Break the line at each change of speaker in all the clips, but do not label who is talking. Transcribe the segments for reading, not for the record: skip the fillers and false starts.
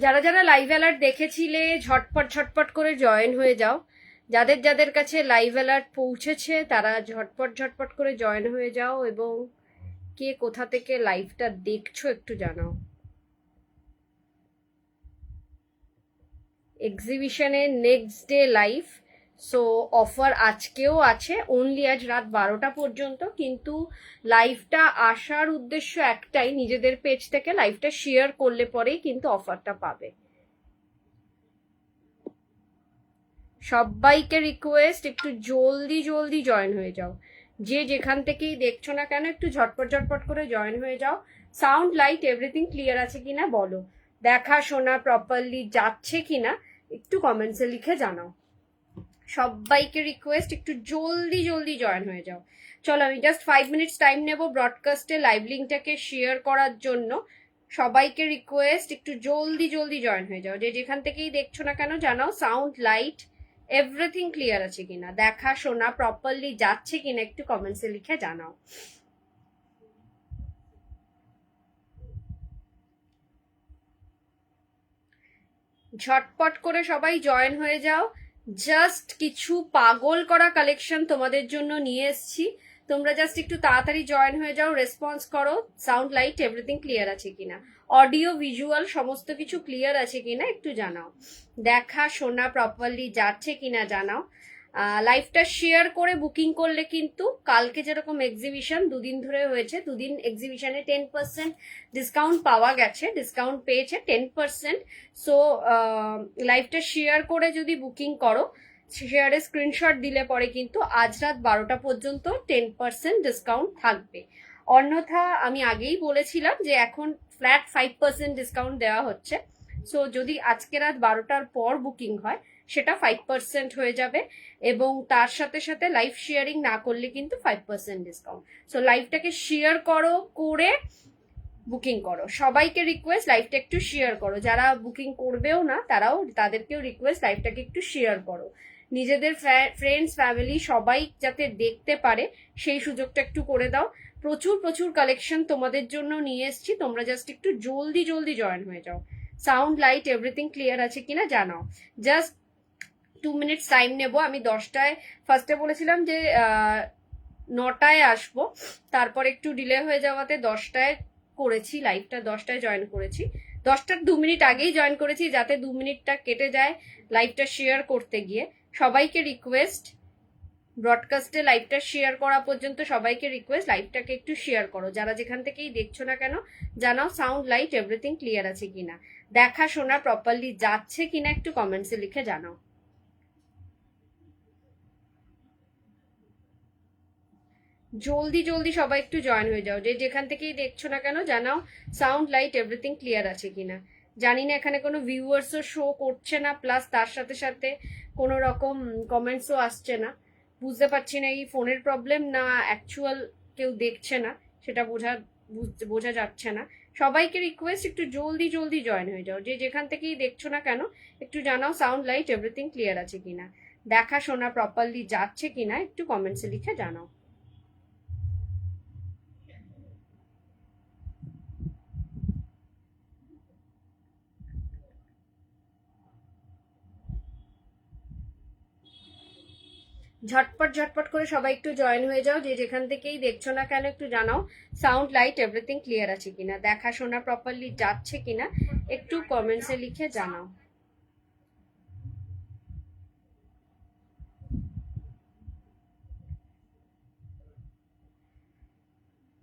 যারা যারা live alert দেখেছিলে ঝটপট ঝটপট করে জয়েন হয়ে যাও। যাদের যাদের কাছে লাইভ অ্যালার্ট পৌঁছেছে তারা ঝটপট ঝটপট করে জয়েন হয়ে যাও, এবং কে কোথা থেকে লাইভটা দেখছো একটু জানাও। এক্সিবিশনের next day live, so offer আজকেও আছে, অনলি আজ রাত 12টা পর্যন্ত। কিন্তু লাইভটা আসার উদ্দেশ্য একটাই, নিজেদের পেজ থেকে লাইভটা শেয়ার করলে পরেই কিন্তু অফারটা পাবে। সবাইকে রিকোয়েস্ট একটু জলদি জলদি জয়েন হয়ে যাও। যে যেখান থেকেই দেখছো না কেন একটু ঝটপট ঝটপট করে জয়েন হয়ে যাও। সাউন্ড লাইট এভরিথিং ক্লিয়ার আছে কিনা বলো, দেখা শোনা প্রপারলি যাচ্ছে কিনা একটু কমেন্টসে লিখে জানাও। সবাইকে রিকোয়েস্ট একটু জলদি জলদি জয়েন হয়ে যাও। চলো আমি জাস্ট 5 মিনিটস টাইম নেব ব্রডকাস্টে লাইভ লিঙ্কটাকে শেয়ার করার জন্য। সবাইকে রিকোয়েস্ট একটু জলদি জলদি জয়েন হয়ে যাও। যে যেখান থেকেই দেখছো না কেন জানাও সাউন্ড লাইট এভরিথিং ক্লিয়ার আছে কিনা, দেখা শোনা প্রপারলি যাচ্ছে কিনা একটু কমেন্টসে লিখে জানাও। ঝটপট করে সবাই জয়েন হয়ে যাও। জাস্ট কিছু পাগল করা কালেকশন তোমাদের জন্য নিয়ে এসছি, তোমরা জাস্ট একটু তাড়াতাড়ি জয়েন হয়ে যাও, রেসপন্স করো। সাউন্ড লাইট এভরিথিং ক্লিয়ার আছে কিনা, অডিও ভিজুয়াল সমস্ত কিছু ক্লিয়ার আছে কিনা একটু জানাও, দেখা শোনা প্রপারলি যাচ্ছে কিনা জানাও। লাইভটা শেয়ার করে বুকিং করলে কিন্তু কালকে যেরকম এক্সিবিশন দুদিন ধরে হয়েছে, দুদিন এক্সিবিশনে 10% ডিসকাউন্ট পাওয়া গেছে, ডিসকাউন্ট পেয়েছে 10%। সো লাইভটা শেয়ার করে যদি বুকিং করো, শেয়ারে স্ক্রিনশট দিলে পরে কিন্তু আজ রাত 12টা পর্যন্ত 10% ডিসকাউন্ট থাকবে। অন্যথা আমি আগেই বলেছিলাম যে এখন ফ্ল্যাট 5% ডিসকাউন্ট দেওয়া হচ্ছে। সো যদি আজকে রাত 12টার পর বুকিং হয় সেটা 5% হয়ে যাবে, এবং তার সাথে সাথে লাইভ শেয়ারিং না করলে কিন্তু 5% ডিসকাউন্ট। সো লাইভটাকে শেয়ার করো, করে বুকিং করো। সবাইকে রিকোয়েস্ট লাইভটা একটু শেয়ার করো, যারা বুকিং করবেও না তারাও, তাদেরকেও রিকোয়েস্ট লাইভটাকে একটু শেয়ার করো। নিজেদের ফ্রেন্ডস ফ্যামিলি সবাই যাতে দেখতে পারে সেই সুযোগটা একটু করে দাও। প্রচুর প্রচুর কালেকশন তোমাদের জন্য নিয়ে এসেছি, তোমরা জাস্ট একটু জলদি জলদি জয়েন হয়ে যাও। সাউন্ড লাইট এভরিথিং ক্লিয়ার আছে কিনা জানাও। জাস্ট 2 মিনিটস টাইম নেব। আমি 10টায় ফার্স্টে বলেছিলাম যে 9টায় আসবো, তারপর একটু ডিলে হয়ে যাওয়াতে 10টায় করেছি লাইভটা, 10টায় জয়েন করেছি। 10টার 2 মিনিট আগেই জয়েন করেছি যাতে 2 মিনিটটা কেটে যায় লাইভটা শেয়ার করতে গিয়ে। সবাইকে রিকোয়েস্ট ব্রডকাস্টে লাইভটা শেয়ার করা পর্যন্ত সবাইকে রিকোয়েস্ট লাইভটাকে একটু শেয়ার করো। যারা যেখান থেকেই দেখছো না কেন জানাও সাউন্ড লাইট এভরিথিং ক্লিয়ার আছে কিনা, দেখা শোনা প্রপারলি যাচ্ছে কিনা একটু কমেন্টসে লিখে জানাও। জলদি জলদি সবাই একটু জয়েন হয়ে যাও। যে যেখান থেকেই দেখছো না কেন জানাও সাউন্ড লাইট এভরিথিং ক্লিয়ার আছে কিনা। জানি না এখানে কোনো ভিউয়ার্সও শো করছে না, প্লাস তার সাথে সাথে কোনো রকম কমেন্টসও আসছে না। বুঝতে পারছি না এই ফোনের প্রবলেম না অ্যাকচুয়াল কেউ দেখছে না, সেটা বোঝা যাচ্ছে না। সবাইকে রিকোয়েস্ট একটু জলদি জলদি জয়েন হয়ে যাও। যে যেখান থেকেই দেখছো না কেন একটু জানাও সাউন্ড লাইট এভরিথিং ক্লিয়ার আছে কিনা, দেখা শোনা প্রপারলি যাচ্ছে কিনা একটু কমেন্টসে লিখে জানাও। ঝটপট ঝটপট করে সবাই একটু জয়েন হয়ে যাও। যে যেখান থেকেই দেখছো না কেন একটু জানাও সাউন্ড লাইট এভরিথিং ক্লিয়ার আছে কিনা, দেখা শোনা প্রপারলি যাচ্ছে কিনা একটু কমেন্টসে লিখে জানাও।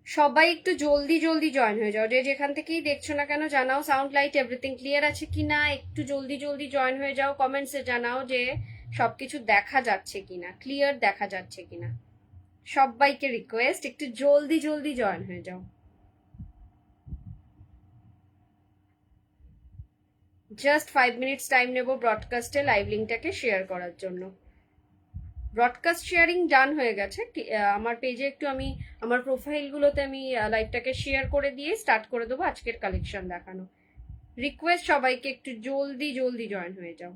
সবাই একটু জলদি জলদি জয়েন হয়ে যাও। যে যেখান থেকেই দেখছো না কেন জানাও সাউন্ড লাইট এভরিথিং ক্লিয়ার আছে কিনা, একটু জলদি জলদি জয়েন হয়ে যাও। কমেন্টসে জানাও যে সবকিছু দেখা যাচ্ছে কিনা, ক্লিয়ার দেখা যাচ্ছে কিনা। সবাইকে রিকোয়েস্ট একটু জলদি জলদি জয়েন হয়ে যাও। জাস্ট 5 মিনিটস টাইম নেব ব্রডকাস্টে লাইভ লিঙ্কটাকে শেয়ার করার জন্য। ব্রডকাস্ট শেয়ারিং ডান হয়ে গেছে। আমার পেজে একটু আমি আমার প্রোফাইলগুলোতে আমি লাইভটাকে শেয়ার করে দিয়ে স্টার্ট করে দেবো আজকের কালেকশন দেখানো। রিকোয়েস্ট সবাইকে একটু জলদি জলদি জয়েন হয়ে যাও।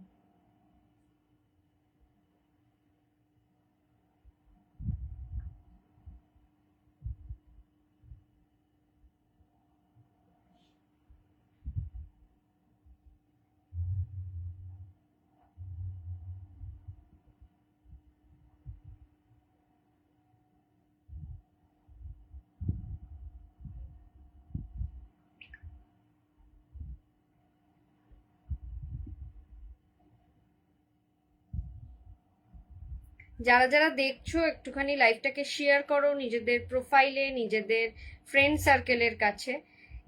যারা যারা দেখছো একটুখানি লাইভটাকে শেয়ার করো নিজেদের প্রোফাইলে, নিজেদের ফ্রেন্ড সার্কেলের কাছে।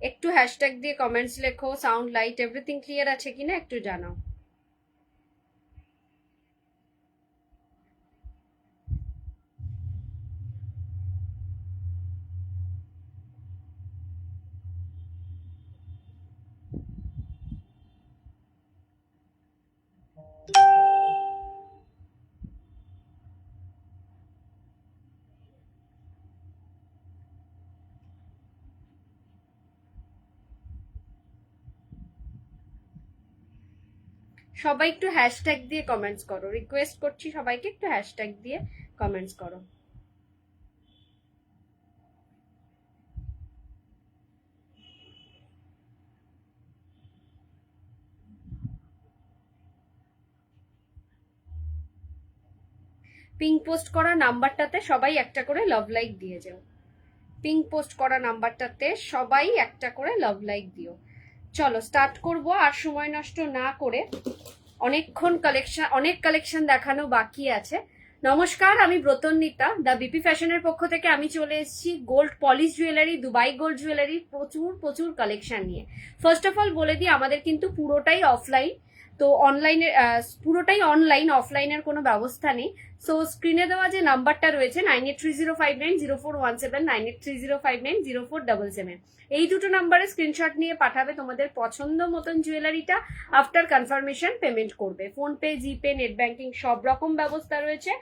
একটু হ্যাশট্যাগ দিয়ে কমেন্টস লেখো, সাউন্ড লাইট এভরিথিং ক্লিয়ার আছে কিনা একটু জানাও। সবাই একটু হ্যাশট্যাগ দিয়ে কমেন্টস করো, রিকোয়েস্ট করছি সবাইকে একটু হ্যাশট্যাগ দিয়ে কমেন্টস করো। পিঙ্ক পোস্ট করা নাম্বারটাতে সবাই একটা করে লাভ লাইক দিয়ে যাও। পিঙ্ক পোস্ট করা নাম্বারটাতে সবাই একটা করে লাভ লাইক দিও। চলো স্টার্ট করব আর সময় নষ্ট না করে। অনেক কালেকশন দেখানো বাকি আছে। নমস্কার, আমি ব্রতন্বিতা, দ্য বিপি ফ্যাশনের পক্ষ থেকে আমি চলে এসেছি gold polish jewellery, Dubai gold jewellery প্রচুর কালেকশন নিয়ে। ফার্স্ট অফ অল বলে দিই, আমাদের কিন্তু পুরোটাই অফলাইন, তো অনলাইনে পুরোটাই অনলাইন, অফলাইনের কোনো ব্যবস্থা নেই। সো স্ক্রিনে দেওয়া যে নাম্বারটা রয়েছে 9830590417, 9830590477, এই দুটো নাম্বারে স্ক্রিনশট নিয়ে পাঠাবে তোমাদের পছন্দ মতন জুয়েলারিটা। আফটার কনফার্মেশন পেমেন্ট করবে। ফোনপে, জিপে, নেট ব্যাংকিং সব রকম ব্যবস্থা রয়েছে।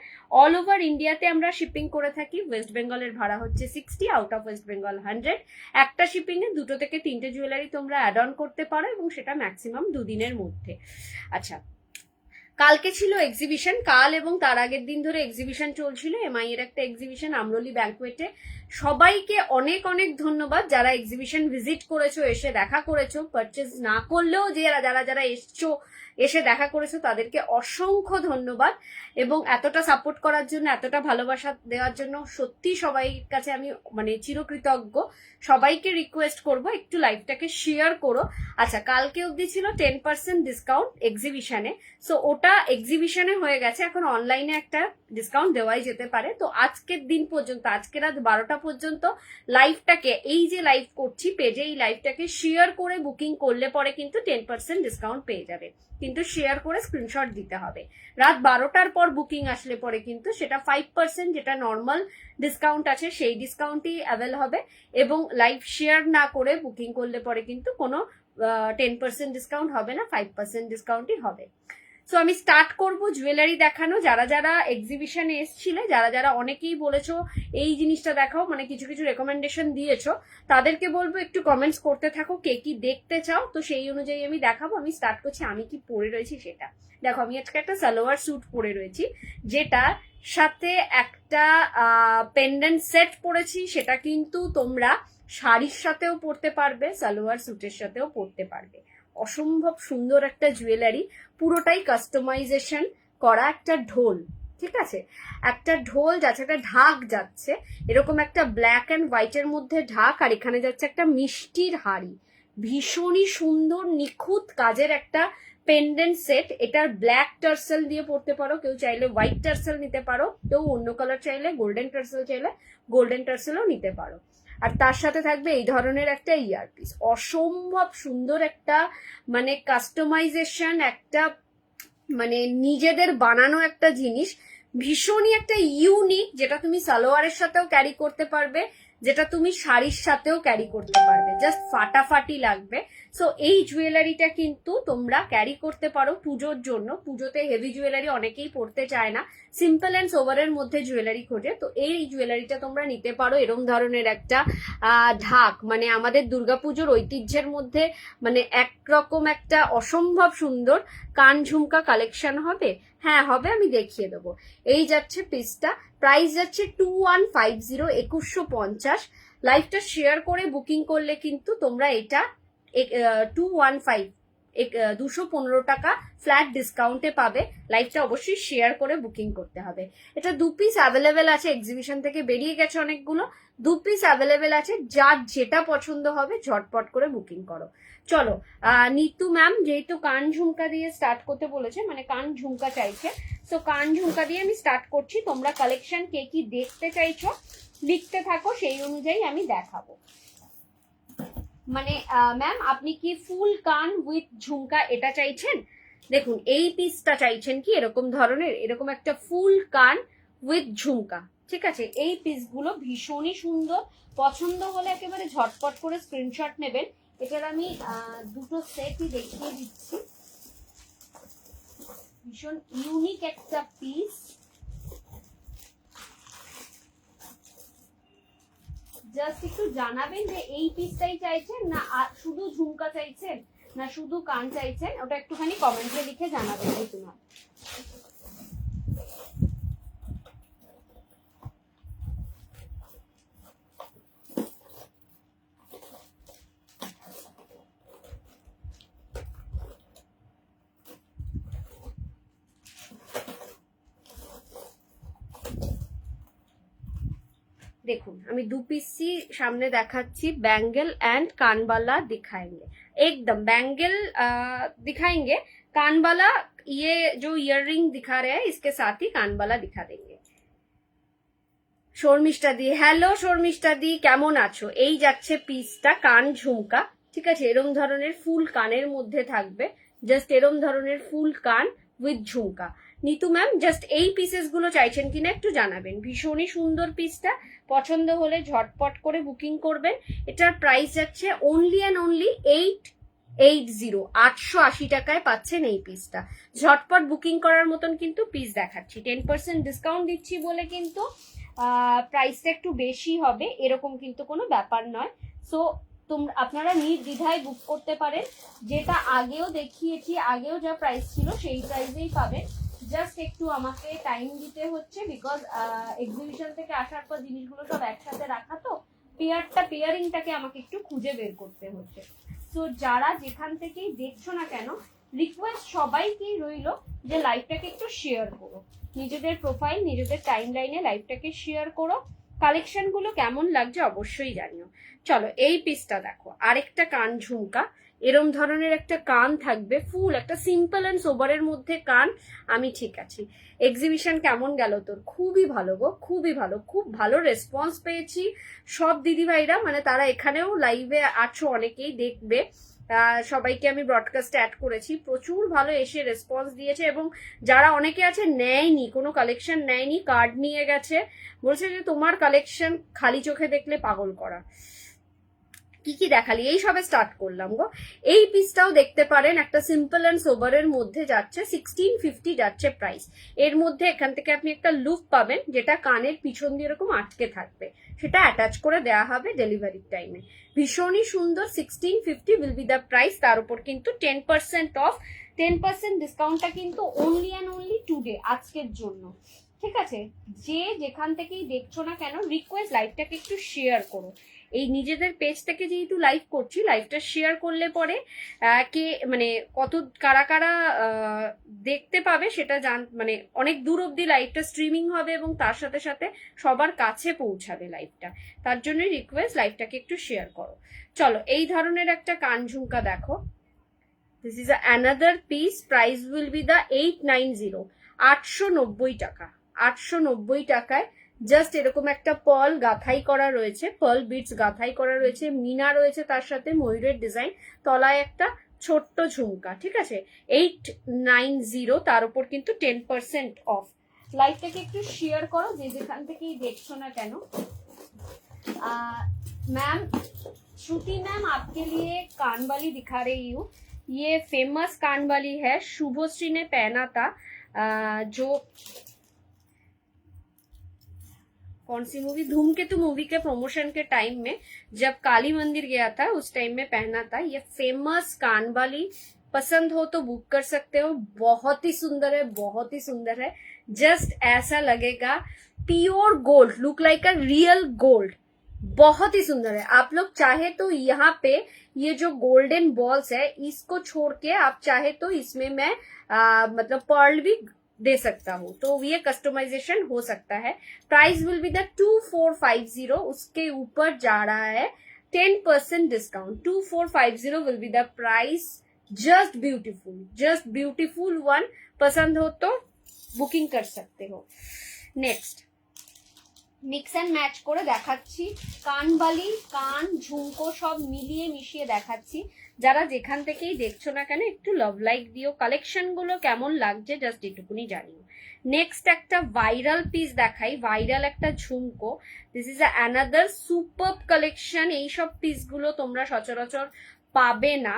অল ওভার ইন্ডিয়াতে আমরা শিপিং করে থাকি। ওয়েস্ট বেঙ্গলের ভাড়া হচ্ছে 60, আউট অফ ওয়েস্ট বেঙ্গল 100। একটা শিপিং এ 2 থেকে 3টে জুয়েলারি তোমরা অ্যাড অন করতে পারো এবং সেটা ম্যাক্সিমাম 2 দিনের মধ্যে। আচ্ছা, কালকে ছিল এক্সিবিশন, কাল এবং তার আগের দিন ধরে এক্সিবিশন চলছিল, এমআই এর একটা এক্সিবিশন আমরলি ব্যাংকুয়েটে। সবাইকে অনেক অনেক ধন্যবাদ যারা এক্সিবিশন ভিজিট করেছো, এসে দেখা করেছো, পারচেজ না করলেও যে যারা যারা এসছো, এসে দেখা করেছো, তাদেরকে অসংখ্য ধন্যবাদ। এবং এতটা সাপোর্ট করার জন্য, এতটা ভালোবাসা দেওয়ার জন্য সত্যি সবাই কাছে আমি চিরকৃতজ্ঞ। সবাইকে রিকোয়েস্ট করব একটু লাইভটাকে শেয়ার করো। আচ্ছা, কালকে অবধি ছিল 10% ডিসকাউন্ট এক্সিবিশনে। সো ওটা এক্সিবিশনে হয়ে গেছে, এখন অনলাইনে একটা ডিসকাউন্ট দেওয়াই যেতে পারে। তো আজকের দিন পর্যন্ত, আজকে রাত 12টা পর্যন্ত লাইভটাকে, এই যে লাইভ করছি পেজে, এই লাইভটাকে শেয়ার করে বুকিং করলে পরে কিন্তু 10% ডিসকাউন্ট পেয়ে যাবে। কিন্তু শেয়ার করে স্ক্রিনশট দিতে হবে। রাত 12টার পর বুকিং আসলে পরে কিন্তু সেটা 5%, যেটা নর্মাল ডিসকাউন্ট আছে সেই ডিসকাউন্টই অ্যাভেল হবে। এবং লাইভ শেয়ার না করে বুকিং করলে পরে কিন্তু কোনো 10% ডিসকাউন্ট হবে না, 5% ডিসকাউন্টই হবে। সো আমি স্টার্ট করব জুয়েলারি দেখানো। যারা যারা এক্সিবিশনে এসছিলে, যারা যারা অনেকেই বলেছো এই জিনিসটা দেখাও, কিছু কিছু রেকমেন্ডেশন দিয়েছো, তাদেরকে বলবো একটু কমেন্টস করতে থাকো কে কি দেখতে চাও, তো সেই অনুযায়ী আমি দেখাবো। আমি স্টার্ট করছি, আমি কি পরে রয়েছি সেটা দেখো। আমি আজকে একটা সালোয়ার স্যুট পরে রয়েছি, যেটা সাথে একটা পেন্ডেন্ট সেট পরেছি। সেটা কিন্তু তোমরা শাড়ির সাথেও পরতে পারবে, সালোয়ার স্যুটের সাথেও পরতে পারবে। অসম্ভব সুন্দর একটা জুয়েলারি, পুরোটাই কাস্টমাইজেশন করা একটা ঢোল, ঠিক আছে? একটা ঢোল যাচ্ছে, একটা ঢাক যাচ্ছে, এরকম একটা ব্ল্যাক অ্যান্ড হোয়াইটের মধ্যে ঢাক, আর এখানে যাচ্ছে একটা মিষ্টির হাড়ি। ভীষণই সুন্দর নিখুঁত কাজের একটা পেন্ডেন্ট সেট। এটার ব্ল্যাক টার্সেল দিয়ে পড়তে পারো, কেউ চাইলে হোয়াইট টার্সেল নিতে পারো, কেউ অন্য কালার চাইলে গোল্ডেন টার্সেল চাইলে গোল্ডেন টার্সেলও নিতে পারো। আর তার সাথে থাকবে এই ধরনের একটা ইয়ারপিস। অসম্ভব সুন্দর একটা কাস্টমাইজেশন, একটা নিজেদের বানানো একটা জিনিস, ভীষণই একটা ইউনিক, যেটা তুমি সালোয়ারের সাথেও ক্যারি করতে পারবে, যেটা তুমি শাড়ির সাথেও ক্যারি করতে পারবে, জাস্ট ফাটাফাটি লাগবে। সো এই জুয়েলারিটা কিন্তু তোমরা ক্যারি করতে পারো পুজোর জন্য। পুজোতে হেভি জুয়েলারি অনেকেই পরতে চায় না, সিম্পল অ্যান্ড সোভারের মধ্যে জুয়েলারি খোঁজে, তো এই জুয়েলারিটা তোমরা নিতে পারো। এরম ধরনের একটা ঢাক, আমাদের দুর্গাপুজোর ঐতিহ্যের মধ্যে একরকম একটা অসম্ভব সুন্দর কান ঝুমকা কালেকশন হবে। হ্যাঁ হবে, আমি দেখিয়ে দেবো। এই যাচ্ছে পিসটা, প্রাইস যাচ্ছে 2150, 2150। লাইভটা শেয়ার করে বুকিং করলে কিন্তু তোমরা এটা 215 215 টাকা ফ্ল্যাট ডিসকাউন্টে পাবে। লাইভটা অবশ্যই শেয়ার করে বুকিং করতে হবে। এটা 2 পিস অ্যাভেলেবেল আছে, এক্সিবিশন থেকে বেরিয়ে গেছে অনেকগুলো, 2 পিস অ্যাভেলেবেল আছে, যার যেটা পছন্দ হবে ঝটপট করে বুকিং করো। চলো নিতু ম্যাম যেহেতু কান ঝুমকা দিয়ে স্টার্ট করতে বলেছে, মানে কান ঝুমকা চাইছে, তো কান ঝুমকা দিয়ে আমি স্টার্ট করছি। তোমরা কালেকশন কে কি দেখতে চাইছো লিখতে থাকো, সেই অনুযায়ী আমি দেখাবো। মানে ম্যাম আপনি কি ফুল কান উইথ ঝুমকা এটা চাইছেন? দেখুন এই পিসটা চাইছেন কি এরকম ধরনের, এরকম একটা ফুল কান উইথ ঝুমকা, ঠিক আছে? এই পিসগুলো ভীষণই সুন্দর, পছন্দ হলে একেবারে ঝটপট করে স্ক্রিনশট নেবেন। এটার আমি দুটো সেটই দেখিয়ে দিচ্ছি। ভীষণ ইউনিক একটা পিস, জাস্ট একটু জানাবেন যে এই পিসটাই চাইছেন না শুধু ঝুমকা চাইছেন না শুধু কান চাইছেন, ওটা একটুখানি কমেন্টে লিখে জানাবেন তোমার। দেখুন আমি 2 পিসই সামনে দেখাচ্ছি, बैंगल एंड कान वाला दिखाएंगे, एकदम बैंगल दिखाएंगे, कान वाला ये जो इयररिंग दिखा रहे हैं इसके साथ ही कान वाला दिखा देंगे। শর্মিষ্ঠা দি, হ্যালো শর্মিষ্ঠা দি, কেমন আছো? এই যাচ্ছে পিসটা কান ঝুমকা, ঠিক আছে? এরম ধরনের ফুল কানের মধ্যে থাকবে, জাস্ট এরম ধরনের ফুল কান with jhumka. Nitu ma'am just এই পিসেস গুলো চাইছেন কিনা একটু জানাবেন। ভীষণই সুন্দর পিসটা, পছন্দ হলে ঝটপট করে বুকিং করবেন। এটার প্রাইস যাচ্ছে অনলি অ্যান্ড অনলি 880, 880 টাকায় পাচ্ছেন এই পিসটা। ঝটপট বুকিং করার মতন কিন্তু পিস দেখাচ্ছি, 10% ডিসকাউন্ট দিচ্ছি বলে কিন্তু প্রাইসটা একটু বেশি হবে এরকম কিন্তু কোনো ব্যাপার নয়। সো আপনারা নির্দ্বিধায় বুক করতে পারেন, যেটা আগেও দেখিয়েছি, আগেও যা প্রাইস ছিল সেই প্রাইসেই পাবেন। জাস্ট একটু আমাকে টাইম দিতে হচ্ছে, বিকজ এক্সিবিশন থেকে আসার পর জিনিসগুলো সব একসাথে রাখা, তো পেয়ারিংটাকে আমাকে একটু খুঁজে বের করতে হচ্ছে। সো যারা যেখান থেকেই দেখছো না কেন, রিকোয়েস্ট সবাইকেই রইল যে লাইভটাকে একটু শেয়ার করো, নিজেদের প্রোফাইল নিজেদের টাইম লাইনে লাইভটাকে শেয়ার করো। কালেকশন গুলো কেমন লাগছে অবশ্যই জানিও। চলো এই পিসটা দেখো, আরেকটা কান ঝুমকা, এরম ধরনের একটা কান থাকবে, ফুল একটা সিম্পল অ্যান্ড সোবারের মধ্যে কান। আমি ঠিক আছি। এক্সিবিশন কেমন গেল তোর? খুবই ভালো গো, খুবই ভালো, খুব ভালো রেসপন্স পেয়েছি সব দিদিভাইরা, মানে তারা এখানেও লাইভে আছো, অনেকেই দেখবে, সবাইকে আমি ব্রডকাস্টে অ্যাড করেছি, প্রচুর ভালো এসে রেসপন্স দিয়েছে। এবং যারা অনেকে আছে নেয়নি, কোনো কালেকশন নেয়নি, কার্ড নিয়ে গেছে, বলছে যে তোমার কালেকশন খালি চোখে দেখলে পাগল করা, কি কি দেখালি, এই সবে স্টার্ট করলাম গো। এই পিসটাও দেখতে পারেন, একটা সিম্পল অ্যান্ড সোবারের মধ্যে যাচ্ছে, 1650 যাচ্ছে প্রাইস। এর মধ্যে এখান থেকে আপনি একটা লুপ পাবেন, যেটা কানের পিছন দিয়ে এরকম আটকে থাকবে, সেটা অ্যাটাচ করে দেওয়া হবে ডেলিভারির টাইমে। ভীষণই সুন্দর, 1650 উইল বি দ্য প্রাইস। তার উপর কিন্তু 10% অফ, 10% ডিসকাউন্টটা কিন্তু অনলি অ্যান্ড অনলি টুডে, আজকের জন্য, ঠিক আছে? যে যেখান থেকেই দেখছো না কেন, রিকোয়েস্ট লাইভটাকে একটু শেয়ার করো। এই নিজেদের পেজ থেকে যেহেতু লাইভ করছি, লাইভটা শেয়ার করলে পরে কে মানে কত কারা কারা দেখতে পাবে সেটা মানে অনেক দূর অব্দি লাইভটা স্ট্রিমিং হবে এবং তার সাথে সাথে সবার কাছে পৌঁছাবে লাইভটা। তার জন্যই রিকোয়েস্ট লাইভটাকে একটু শেয়ার করো। চলো এই ধরনের একটা কান ঝুমকা দেখো, this is another piece, price will be the 890, 890 টাকা, 890 টাকায় জাস্ট এরকম একটা পার্ল গাথাই করা রয়েছে, পার্ল বিটস গাথাই করা রয়েছে, মিনা রয়েছে তার সাথে, ময়ূরের ডিজাইন, তলায় একটা ছোট্ট ঝুমকা, ঠিক আছে? 890, তার উপর কিন্তু 10% অফ। লাইভটাকে একটু শেয়ার করো যে যেখান থেকেই দেখছো না কেন। मैम श्रुति मैम आपके लिए कान वाली दिखा रही हूँ, ये फेमस कान वाली है, शुभश्री ने पहना था, जो कौन सी मूवी, धूमकेतु मूवी के प्रमोशन के टाइम में जब काली मंदिर गया था उस टाइम में पहना था। ये फेमस कान वाली, पसंद हो तो बुक कर सकते हो, बहुत ही सुंदर है, बहुत ही सुंदर है। जस्ट ऐसा लगेगा pure gold, look like a real gold, बहुत ही सुंदर है। आप लोग चाहे तो यहाँ पे ये जो गोल्डन बॉल्स है इसको छोड़ के आप चाहे तो इसमें मैं मतलब पर्ल भी दे सकता हूँ, तो ये कस्टमाइजेशन हो सकता है। प्राइस विल बी द 2450, उसके ऊपर जा रहा है 10% discount. 2450 will be the price. Just beautiful, just beautiful one. पसंद हो तो বুকিং कर सकते हो। নেক্সট মিক্স অ্যান্ড ম্যাচ করে দেখাচ্ছি, কানবালি, কান, ঝুমকো সব মিলিয়ে মিশিয়ে দেখাচ্ছি। যারা যেখান থেকেই দেখছো না কেন একটু লাভ লাইক দিও, কালেকশন গুলো কেমন লাগছে জাস্ট এটুকুনি জানিও। নেক্সট একটা ভাইরাল পিস দেখাই, ভাইরাল একটা ঝুমকো। This is another superb collection. এইসব পিসগুলো তোমরা সচরাচর পাবে না,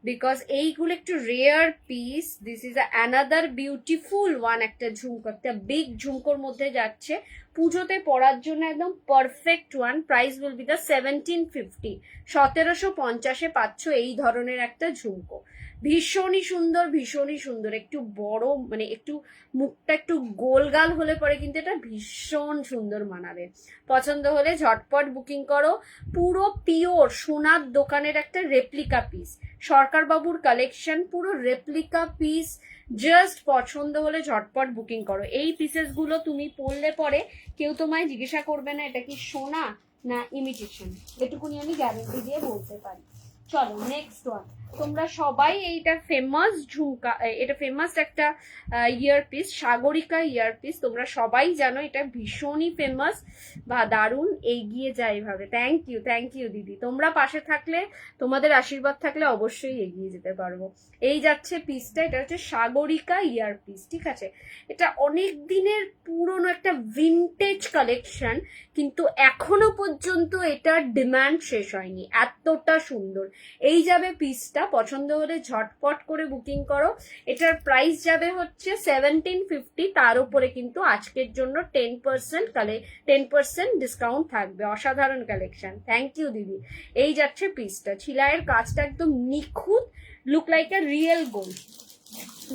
বিকজ এইগুলো একটু rare piece. This is another beautiful one, একটা ঝুমকো, একটা বিগ ঝুমকোর মধ্যে যাচ্ছে, পুজোতে পরার জন্য একদম perfect one. Price will be the 1750। 1750 পাচ্ছ এই ধরনের একটা ঝুমকো। ভীষণই সুন্দর, ভীষণই সুন্দর। একটু বড় মানে একটু মুখটা একটু গোলগাল হলে পরে কিন্তু এটা ভীষণ সুন্দর মানাবে। পছন্দ হলে ঝটপট বুকিং করো। পুরো পিওর সোনার দোকানের একটা রেপ্লিকা পিস, সরকার বাবুর কালেকশন, পুরো রেপ্লিকা পিস। জাস্ট পছন্দ হলে ঝটপট বুকিং করো। এই পিসেস গুলো তুমি পরলে পরে কেউ তোমায় জিজ্ঞাসা করবে না এটা কি সোনা না ইমিটেশন, এটুকুনি আমি গ্যারান্টি দিয়ে বলতে পারি। চলো নেক্সট ওয়ান। তোমরা সবাই এইটা ফেমাস ঝুমকা, এটা ফেমাস একটা ইয়ারপিস, সাগরিকা ইয়ারপিস। তোমরা সবাই জানো এটা ভীষণই ফেমাস বা দারুণ, এগিয়ে যায় এভাবে। থ্যাংক ইউ দিদি, তোমরা পাশে থাকলে, তোমাদের আশীর্বাদ থাকলে অবশ্যই এগিয়ে যেতে পারবো। এই যাচ্ছে পিসটা, এটা হচ্ছে সাগরিকা ইয়ারপিস, ঠিক আছে। এটা অনেক দিনের পুরনো একটা ভিনটেজ কালেকশন, কিন্তু এখনো পর্যন্ত এটার ডিমান্ড শেষ হয়নি, এতটা সুন্দর। এই যাবে পিসটা, পছন্দ হলে ঝটপট করে বুকিং করো। এটার প্রাইস যাবে হচ্ছে 1750, তার উপরে কিন্তু আজকের জন্য 10% ডিসকাউন্ট থাকবে। অসাধারণ কালেকশন, থ্যাংক ইউ দিদি। এই যাচ্ছে পিসটা, ছিলাইয়ের কাজটা একদম নিখুঁত, look like a real gold.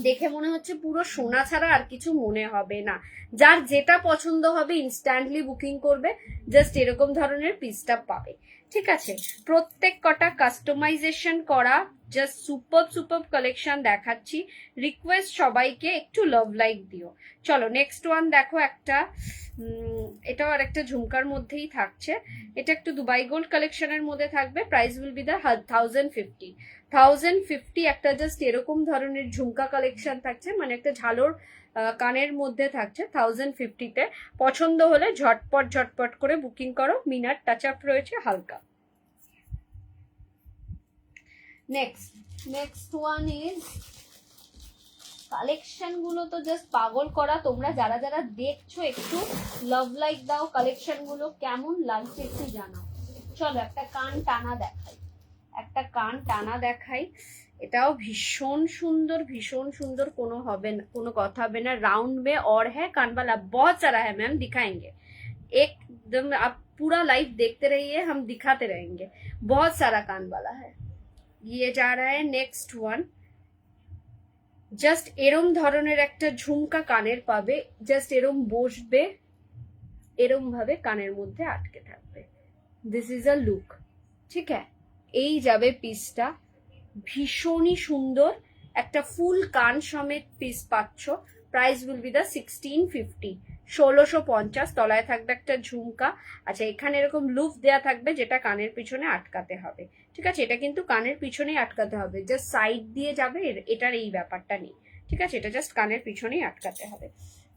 দেখে মনে হচ্ছে পুরো সোনা ছাড়া আর কিছু মনে হবে না। যার যেটা পছন্দ হবে ইনস্ট্যান্টলি বুকিং করবে, জাস্ট এরকম ধরনের পিসটা পাবে, ঠিক আছে। প্রত্যেক কটা কাস্টমাইজেশন করা, জাস্ট সুপার কালেকশন দেখাচ্ছি। রিকোয়েস্ট সবাইকে একটু লাভ লাইক দিও। চলো নেক্সট ওয়ান দেখো, একটা এটাও আর একটা ঝুমকার মধ্যেই থাকছে। এটা একটু দুবাই গোল্ড কালেকশনের মধ্যে থাকবে। Price will be the 1050। একটা জাস্ট এরকম ধরনের ঝুমকা কালেকশন থাকছে, মানে একটা ঝালোর কানের মধ্যে থাকছে 1050-তে। পছন্দ হলে ঝটপট করে বুকিং করো। মিনার টাচ আপ রয়েছে হালকা। নেক্সট ওয়ান ইজ, কালেকশন গুলো তো জাস্ট পাগল করা। তোমরা যারা যারা দেখছো একটু লাভ লাইক দাও, কালেকশন গুলো কেমন লাগছে একটু জানাও। চলো একটা কান টানা দেখাই। এটাও ভীষণ সুন্দর, কোনো কথা হবে না। राउंड में और है कान वाला बहुत सारा है मैम, दिखाएंगे एकदम। आप पूरा लाइव देखते रहिए, हम दिखाते रहेंगे। बहुत सारा कान वाला है। ये जा रहा है नेक्स्ट वन। জাস্ট এরম ধরনের একটা ঝুমকা কানের পাবে, জাস্ট এরম বসবে, এরম ভাবে কানের মধ্যে আটকে থাকবে। দিস ইজ আ লুক, ঠিক আছে। এই যাবে পিসটা, ভীষণই সুন্দর, একটা ফুল কান সমেত পিস পাচ্ছ। Price will be the 1650, 1650। তলায় থাকবে একটা ঝুমকা। আচ্ছা, এখানে এরকম লুপ দেয়া থাকবে যেটা কানের পিছনে আটকাতে হবে, ঠিক আছে। এটা কিন্তু কানের পিছনেই আটকাতে হবে, জাস্ট সাইড দিয়ে যাবে, এটার এই ব্যাপারটা নেই, ঠিক আছে। এটা জাস্ট কানের পিছনেই আটকাতে হবে।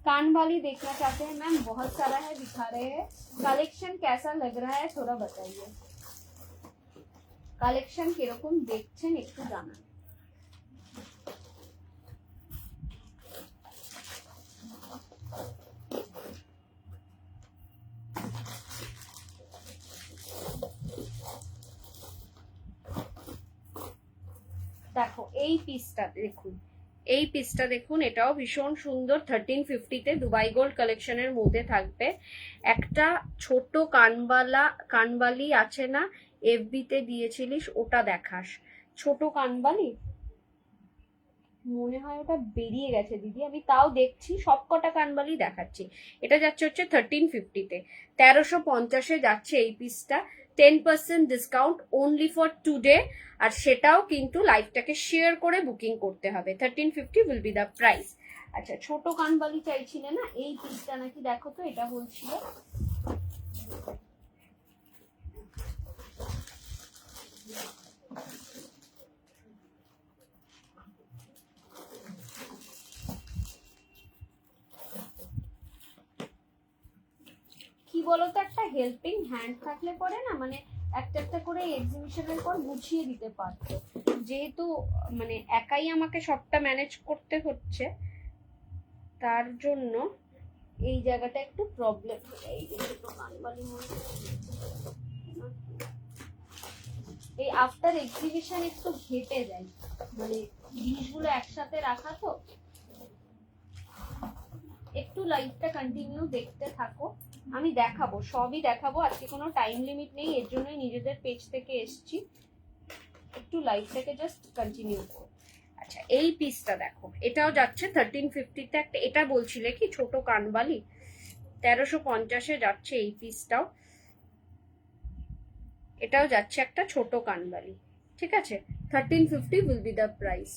कान वाली देखना चाहते हैं मैम, बहुत सारा है, दिखा रहे हैं। कलेक्शन कैसा लग रहा है थोड़ा बताइए, কালেকশন কিরকম দেখছেন একটু জানান। দেখো এই পিসটা দেখুন, এটাও ভীষণ সুন্দর। 1350-তে দুবাই গোল্ড কালেকশনের মধ্যে থাকবে। একটা ছোট কানবালি আছে না, এফবিতে দিয়েছিলিস, ওটা দেখাস। ছোট কানবালি মনে হয় ওটা বেরিয়ে গেছে দিদি, আমি তাও দেখছি, সব কটা কানবালি দেখাচ্ছি। এটা যাচ্ছে হচ্ছে 1350-তে, 1350-এ যাচ্ছে এই পিসটা। 10% ডিসকাউন্ট অনলি ফর টুডে, আর সেটাও কিন্তু লাইভটাকে শেয়ার করে বুকিং করতে হবে। 1350 উইল বি দ্য প্রাইস। আচ্ছা, ছোট কানবালি চাইছিলে না, এই পিসটা নাকি দেখো তো, এটা বলছিল কি বলতো, একটা হেল্পিং হ্যান্ড থাকলে পরে না, মানে একটা একটা করে এক্সিবিশনের পর গুছিয়ে দিতে পারতো। যেহেতু মানে একাই আমাকে সবটা ম্যানেজ করতে হচ্ছে, তার জন্য এই জায়গাটা একটু প্রবলেম। এই যে ছোট কানবালি এই আফটার এক্সিবিশন একটু ঘেটে যায়, মানে জিনিসগুলো একসাথে রাখা তো। একটু লাইভটা কন্টিনিউ দেখতে থাকো, আমি দেখাবো, সবই দেখাবো। আজকে কোনো টাইম লিমিট নেই, এর জন্যই নিজেদের পেজ থেকে এসছি। একটু লাইভটাকে জাস্ট কন্টিনিউ করো। আচ্ছা, এই পিসটা দেখো, এটাও যাচ্ছে 1350-তে। একটা এটা বলছিলে কি ছোট কানবালি, 1350-এ যাচ্ছে এই পিসটাও। এটাও যাচ্ছে একটা ছোট কানবালি, ঠিক আছে। 1350 will be the price.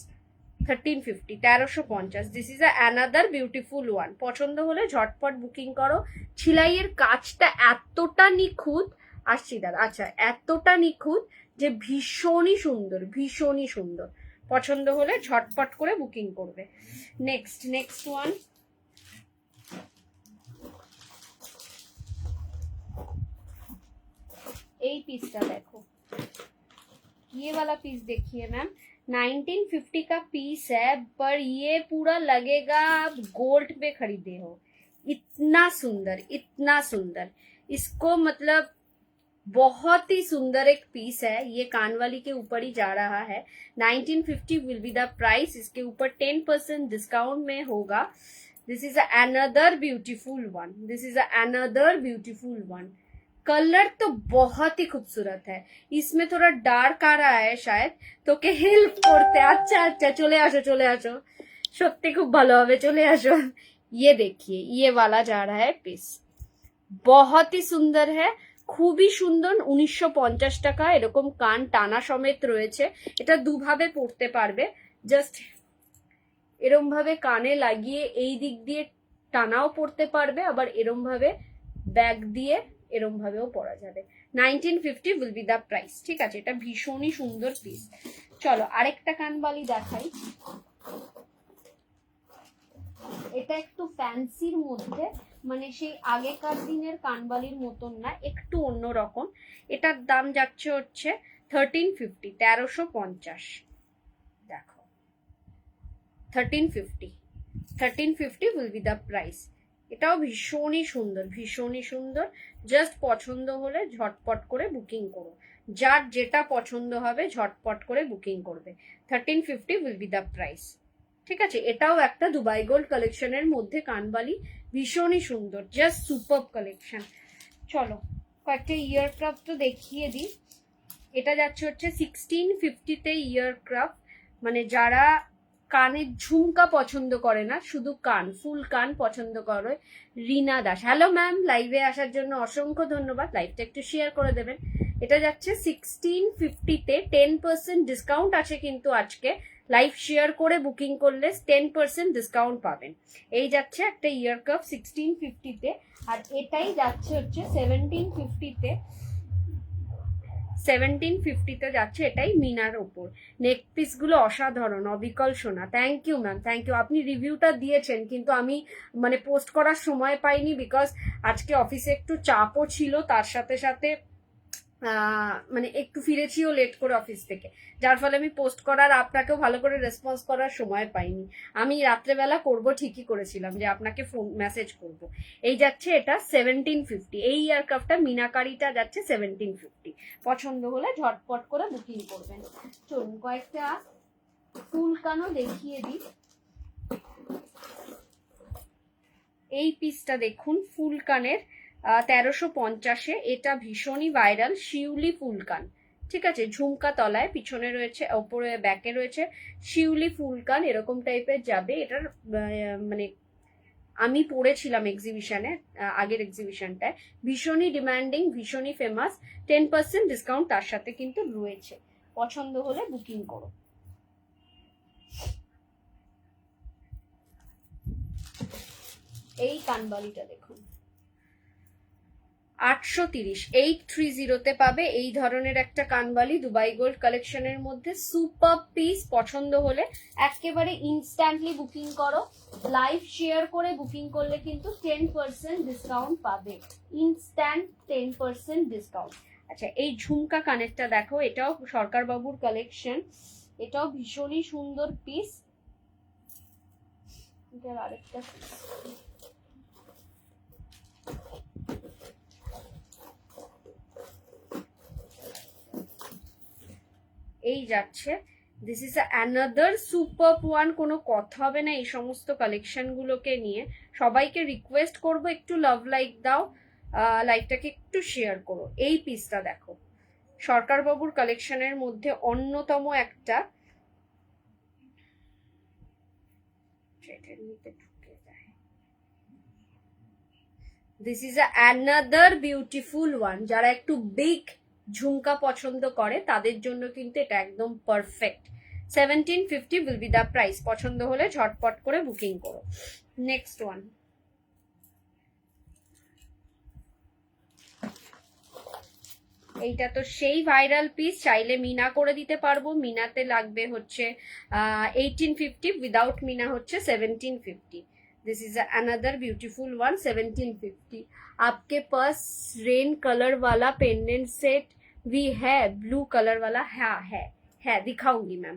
1350, 1350। This is another beautiful one. পছন্দ হলে ঝটপট বুকিং করো। ছিলাইয়ের কাজটা এতটা নিখুঁত, আসছি দাদা, আচ্ছা এতটা নিখুঁত যে ভীষণই সুন্দর, ভীষণই সুন্দর। পছন্দ হলে ঝটপট করে বুকিং করবে। নেক্সট ওয়ান, এই পিসটা देखो, ये वाला पीस देखिए मैम, 1950 का पीस है, पर ये पूरा लगेगा आप गोल्ड पे खरीदे हो। इतना सुंदर, इतना सुंदर, इसको मतलब बहुत ही सुंदर एक पीस है। ये कानवाली के ऊपर ही जा रहा है। 1950 विल बी द प्राइस। इसके ऊपर 10% डिस्काउंट में होगा। This is another beautiful one, this is another beautiful one. Colour तो बहुत ही खूबसूरत है। इसमें थोड़ा डार्क आ रहा है शायद, तो के हेल्प करते। अच्छा अच्छा, चले आसो चले आसो, সত্যি খুব ভালো হবে, চলে আসো। ये देखिए, ये वाला जा रहा है पीस, बहुत ही सुंदर है, খুবই সুন্দর। 1950 টাকা। এরকম কান টানা সমেত রয়েছে। এটা দুভাবে পরতে পারবে, জাস্ট এরম ভাবে কানে লাগিয়ে এই দিক দিয়ে টানাও পরতে পারবে, আবার এরম ভাবে ব্যাগ দিয়ে এরম ভাবেও পরা যাবে। 1950 উইল বি দ্য প্রাইস, ঠিক আছে। এটা ভীষণই সুন্দর পিস। চলো আরেকটা কানবালি দেখাই। এটা একটু ফ্যান্সির মধ্যে, মানে সেই আগেকার দিনের কানবালির মতন না, একটু অন্যরকম। এটার দাম যাচ্ছে হচ্ছে 1350, 1350। দেখো 1350, 1350 উইল বি দ্য প্রাইস। এটাও ভীষণই সুন্দর, ভীষণই সুন্দর। জাস্ট পছন্দ হলে ঝটপট করে বুকিং করো, যার যেটা পছন্দ হবে ঝটপট করে বুকিং করবে। 1350 উইল বি দ্য প্রাইস, ঠিক আছে। এটাও একটা দুবাই গোল্ড কালেকশনের মধ্যে কানবালি, ভীষণই সুন্দর, জাস্ট সুপার কালেকশন। চলো কয়েকটা ইয়ারক্রাফট তো দেখিয়ে দিই। এটা যাচ্ছে হচ্ছে 1650-তে ইয়ারক্রাফট, মানে যারা কানের ঝুমকা পছন্দ করে না, শুধু কান, ফুল কান পছন্দ করে। রিনা দাস, হ্যালো ম্যাম, লাইভে আসার জন্য অসংখ্য ধন্যবাদ। লাইভটা একটু শেয়ার করে দেবেন। এটা যাচ্ছে 1650-তে, 10% ডিসকাউন্ট আছে কিন্তু আজকে। লাইভ শেয়ার করে বুকিং করলে 10% ডিসকাউন্ট পাবেন। এই যাচ্ছে একটা ইয়ারকাফ 1650-তে, আর এটাই যাচ্ছে হচ্ছে 1750-তে। 1750-তে যাচ্ছে, এটাই মিনার ওপর। নেক পিস গুলো অসাধারণ, অবিকল সোনা। Thank you ma'am, thank you. আপনি রিভিউটা দিয়েছেন, কিন্তু আমি মানে পোস্ট করার সময় পাইনি, বিকজ আজকে অফিসে একটু চাপও ছিল, তার সাথে সাথে মানে একটু ফিরেছিও লেট করে অফিস থেকে, যার ফলে আমি পোস্ট করার, আপনাকেও ভালো করে রেসপন্স করার সময় পাইনি। আমি রাত্রেবেলা করব ঠিকই করেছিলাম, যে আপনাকে ফোন মেসেজ করব। এই যাচ্ছে এটা 1750, এই এয়ারক্রাফটটা মিনাকারিটা যাচ্ছে 1750। পছন্দ হলে ঝটপট করে বুকিং করবেন। চলুন কয়েকটা ফুলকানও দেখিয়ে দিই। এই পিসটা দেখুন, ফুলকানের 1350-এ। এটা ভীষণই ভাইরাল, শিউলি ফুলকান। ঠিক আছে, ঝুমকা তলায়, পিছনে রয়েছে, ওপরে ব্যাকে রয়েছে শিউলি ফুলকান, এরকম টাইপের যাবে। এটার মানে আমি পড়েছিলাম এক্সিবিশনে, আগের এক্সিবিশনটায়, ভীষণই ডিমান্ডিং, ভীষণই ফেমাস। 10% ডিসকাউন্ট তার সাথে কিন্তু রয়েছে, পছন্দ হলে বুকিং করো। এই কানবালিটা দেখুন, 830, 830-তে পাবে এই ধরনের একটা কানবালি দুবাই গোল্ড কালেকশনের মধ্যে। সুপার পিস, পছন্দ হলে একেবারে ইনস্ট্যান্টলি বুকিং করো। লাইভ শেয়ার করে বুকিং করলে কিন্তু 10% ডিসকাউন্ট পাবে, ইনস্ট্যান্ট 10% ডিসকাউন্ট। আচ্ছা, এই ঝুমকা কানেরটা দেখো, এটাও সরকার বাবুর কালেকশন, এটাও ভীষণই সুন্দর পিস। এটার আরেকটা পিস, এই যাচ্ছে, this is another super one, কোনো কথা হবে না এই সমস্ত কালেকশন গুলোকে নিয়ে। সবাইকে রিকোয়েস্ট করবো একটু লাভ লাইক দাও, লাইকটাকে একটু শেয়ার করো। এই পিসটা দেখো, সরকার বাবুর কালেকশনের মধ্যে অন্যতম একটা, this is another beautiful one. যারা একটু বিগ ঝুমকা পছন্দ করে তাদের জন্য কিন্তু এটা একদম perfect. 1750 will be the price, পছন্দ হলে ঝটপট করে বুকিং করো। নেক্সট ওয়ান, এইটা তো সেই ভাইরাল পিস, চাইলে মিনা করে দিতে পারবো। মিনাতে লাগবে হচ্ছে 1850, উইদাউট মিনা হচ্ছে 1750। This is another beautiful one, 1750। आपके पास रेन कलर वाला पेंडेंट सेट भी है, ब्लू कलर वाला? हाँ है, दिखाऊंगी ma'am.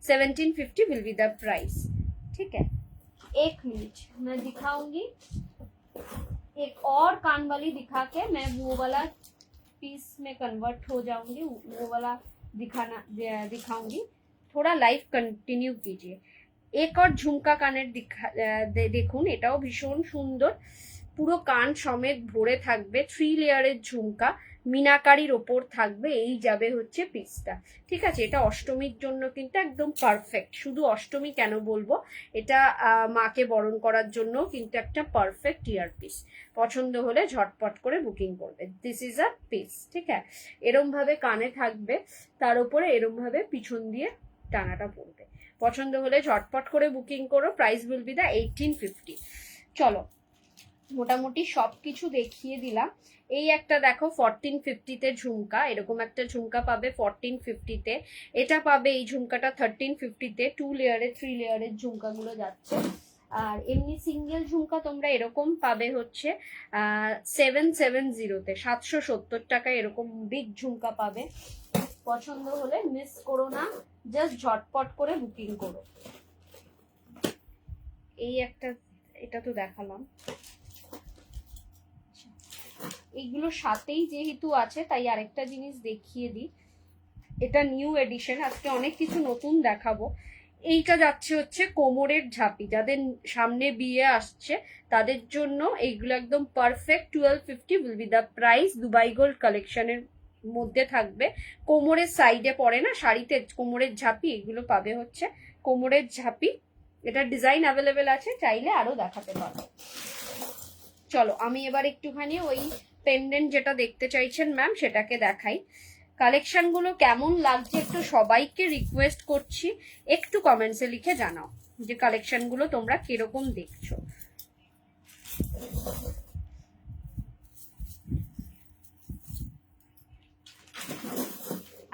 1750 will be the price, ठीक है। एक मिनट मैं दिखाऊंगी, एक और कान वाली दिखा के मैं वो वाला पीस में कन्वर्ट हो जाऊंगी, वो वाला दिखाऊंगी। थोड़ा लाइव कंटिन्यू कीजिए। एक और झुमका कानेर দেখুন, এটাও ভীষণ সুন্দর, পুরো কান সমেত ভরে থাকবে, 3 লেয়ারের ঝুমকা, মিনাকারির ওপর থাকবে। এই যাবে হচ্ছে পিসটা, ঠিক আছে। এটা অষ্টমীর জন্য কিন্তু একদম পারফেক্ট। শুধু অষ্টমী কেন বলবো, এটা মাকে বরণ করার জন্য কিন্তু একটা পারফেক্ট ইয়ার পিস। পছন্দ হলে ঝটপট করে বুকিং করবে। দিস ইজ আ পিস, ঠিক আছে। এরম ভাবে কানে থাকবে, তার উপরে এরম ভাবে পিছন দিয়ে টানাটা পড়বে। পছন্দ হলে ঝটপট করে বুকিং করো। প্রাইস উইল বি দা 1850। চলো, মোটামুটি সব কিছু দেখিয়ে দিলাম। এই একটা দেখো 1450-তে ঝুমকা, এরকম একটা ঝুমকা পাবে 1450-তে। এটা পাবে, এই ঝুমকাটা 1350-তে। 2 লেয়ারের 3 লেয়ারের ঝুমকাগুলো যাচ্ছে। আর এমনি সিঙ্গেল ঝুমকা তোমরা এরকম পাবে হচ্ছে 770-তে, 770 টাকা এরকম বিগ ঝুমকা পাবে। পছন্দ হলে মিস করো না, জাস্ট ঝটপট করে বুকিং করো। এই একটা, এটা তো দেখালাম। এইগুলোর সাথেই যেহেতু আছে তাই আরেকটা জিনিস দেখিয়ে দিই, এটা নিউ এডিশন, আজকে অনেক কিছু নতুন দেখাবো। এইটা যাচ্ছে হচ্ছে কোমরের ঝাঁপি, যাদের সামনে বিয়ে আসছে তাদের জন্য এইগুলো একদম perfect. 1250 will be the price. Dubai gold কালেকশনের মধ্যে থাকবে, কোমরের সাইডে পড়ে না শাড়িতে, কোমরের ঝাঁপি, এগুলো পাবে হচ্ছে কোমরের ঝাঁপি। এটা ডিজাইন অ্যাভেলেবেল আছে, চাইলে আরো দেখাতে পারবো। চলো, আমি এবার একটুখানি ওই পেন্ডেন্ট যেটা দেখতে চাইছেন ম্যাম সেটাকে দেখাই। কালেকশনগুলো কেমন লাগছে একটু সবাইকে রিকোয়েস্ট করছি, একটু কমেন্টসে লিখে জানাও যে কালেকশনগুলো তোমরা কিরকম দেখছো।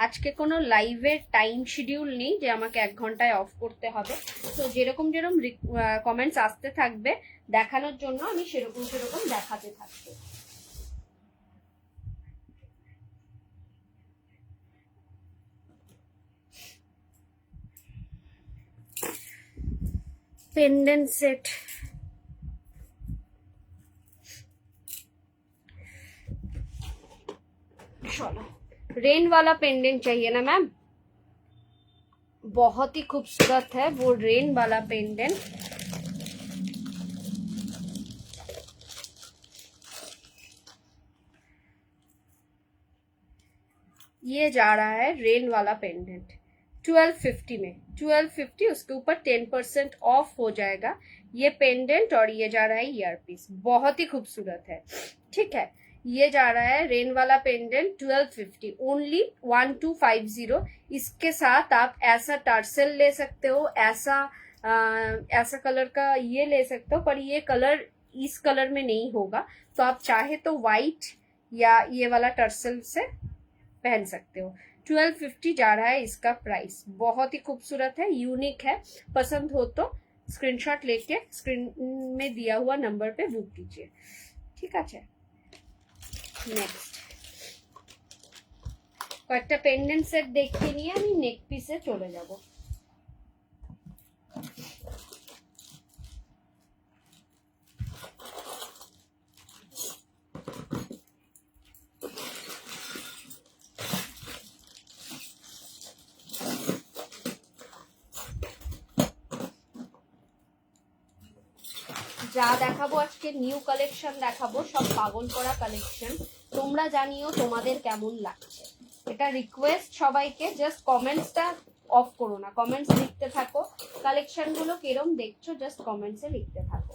আজকে কোনো লাইভের টাইম শিডিউল নেই যে আমাকে 1 ঘন্টায় অফ করতে হবে। তো যেরকম যেরকম কমেন্টস আসতে থাকবে দেখানোর জন্য আমি সেরকম সেরকম দেখাতে থাকবো। पेंडेंट सेट, चलो, रेन वाला पेंडेंट चाहिए ना मैम? बहुत ही खूबसूरत है वो रेन वाला पेंडेंट। ये जा रहा है रेन वाला पेंडेंट 1250 में, 1250, उसके ऊपर 10% ऑफ हो जाएगा ये पेंडेंट। और ये जा रहा है ईयरपीस, बहुत ही खूबसूरत है, ठीक है। ये जा रहा है रेन वाला पेंडेंट 1250, ओनली 1250। इसके साथ आप ऐसा टर्सल ले सकते हो, ऐसा कलर का ये ले सकते हो, पर ये कलर इस कलर में नहीं होगा, तो आप चाहे तो व्हाइट या ये वाला टर्सल से पहन सकते हो। 1250 जा रहा है इसका प्राइस, बहुत ही खूबसूरत है, यूनिक है। पसंद हो तो स्क्रीनशॉट लेके स्क्रीन में दिया हुआ नंबर पे बुक कीजिए, ঠিক আছে। নেক্সট কয়েকটা পেন্ডেন্ট সেট দেখিয়ে নিয়ে আমি নেক পিসে চলে যাব। যা দেখাবো আজকে নিউ কালেকশন দেখাবো, সব পাগল করা কালেকশন। তোমরা জানিও তোমাদের কেমন লাগছে, এটা রিকোয়েস্ট সবাইকে। জাস্ট কমেন্টসটা অফ করো না, কমেন্টস লিখতে থাকো, কালেকশন গুলো কিরম দেখছো জাস্ট কমেন্টসে লিখতে থাকো।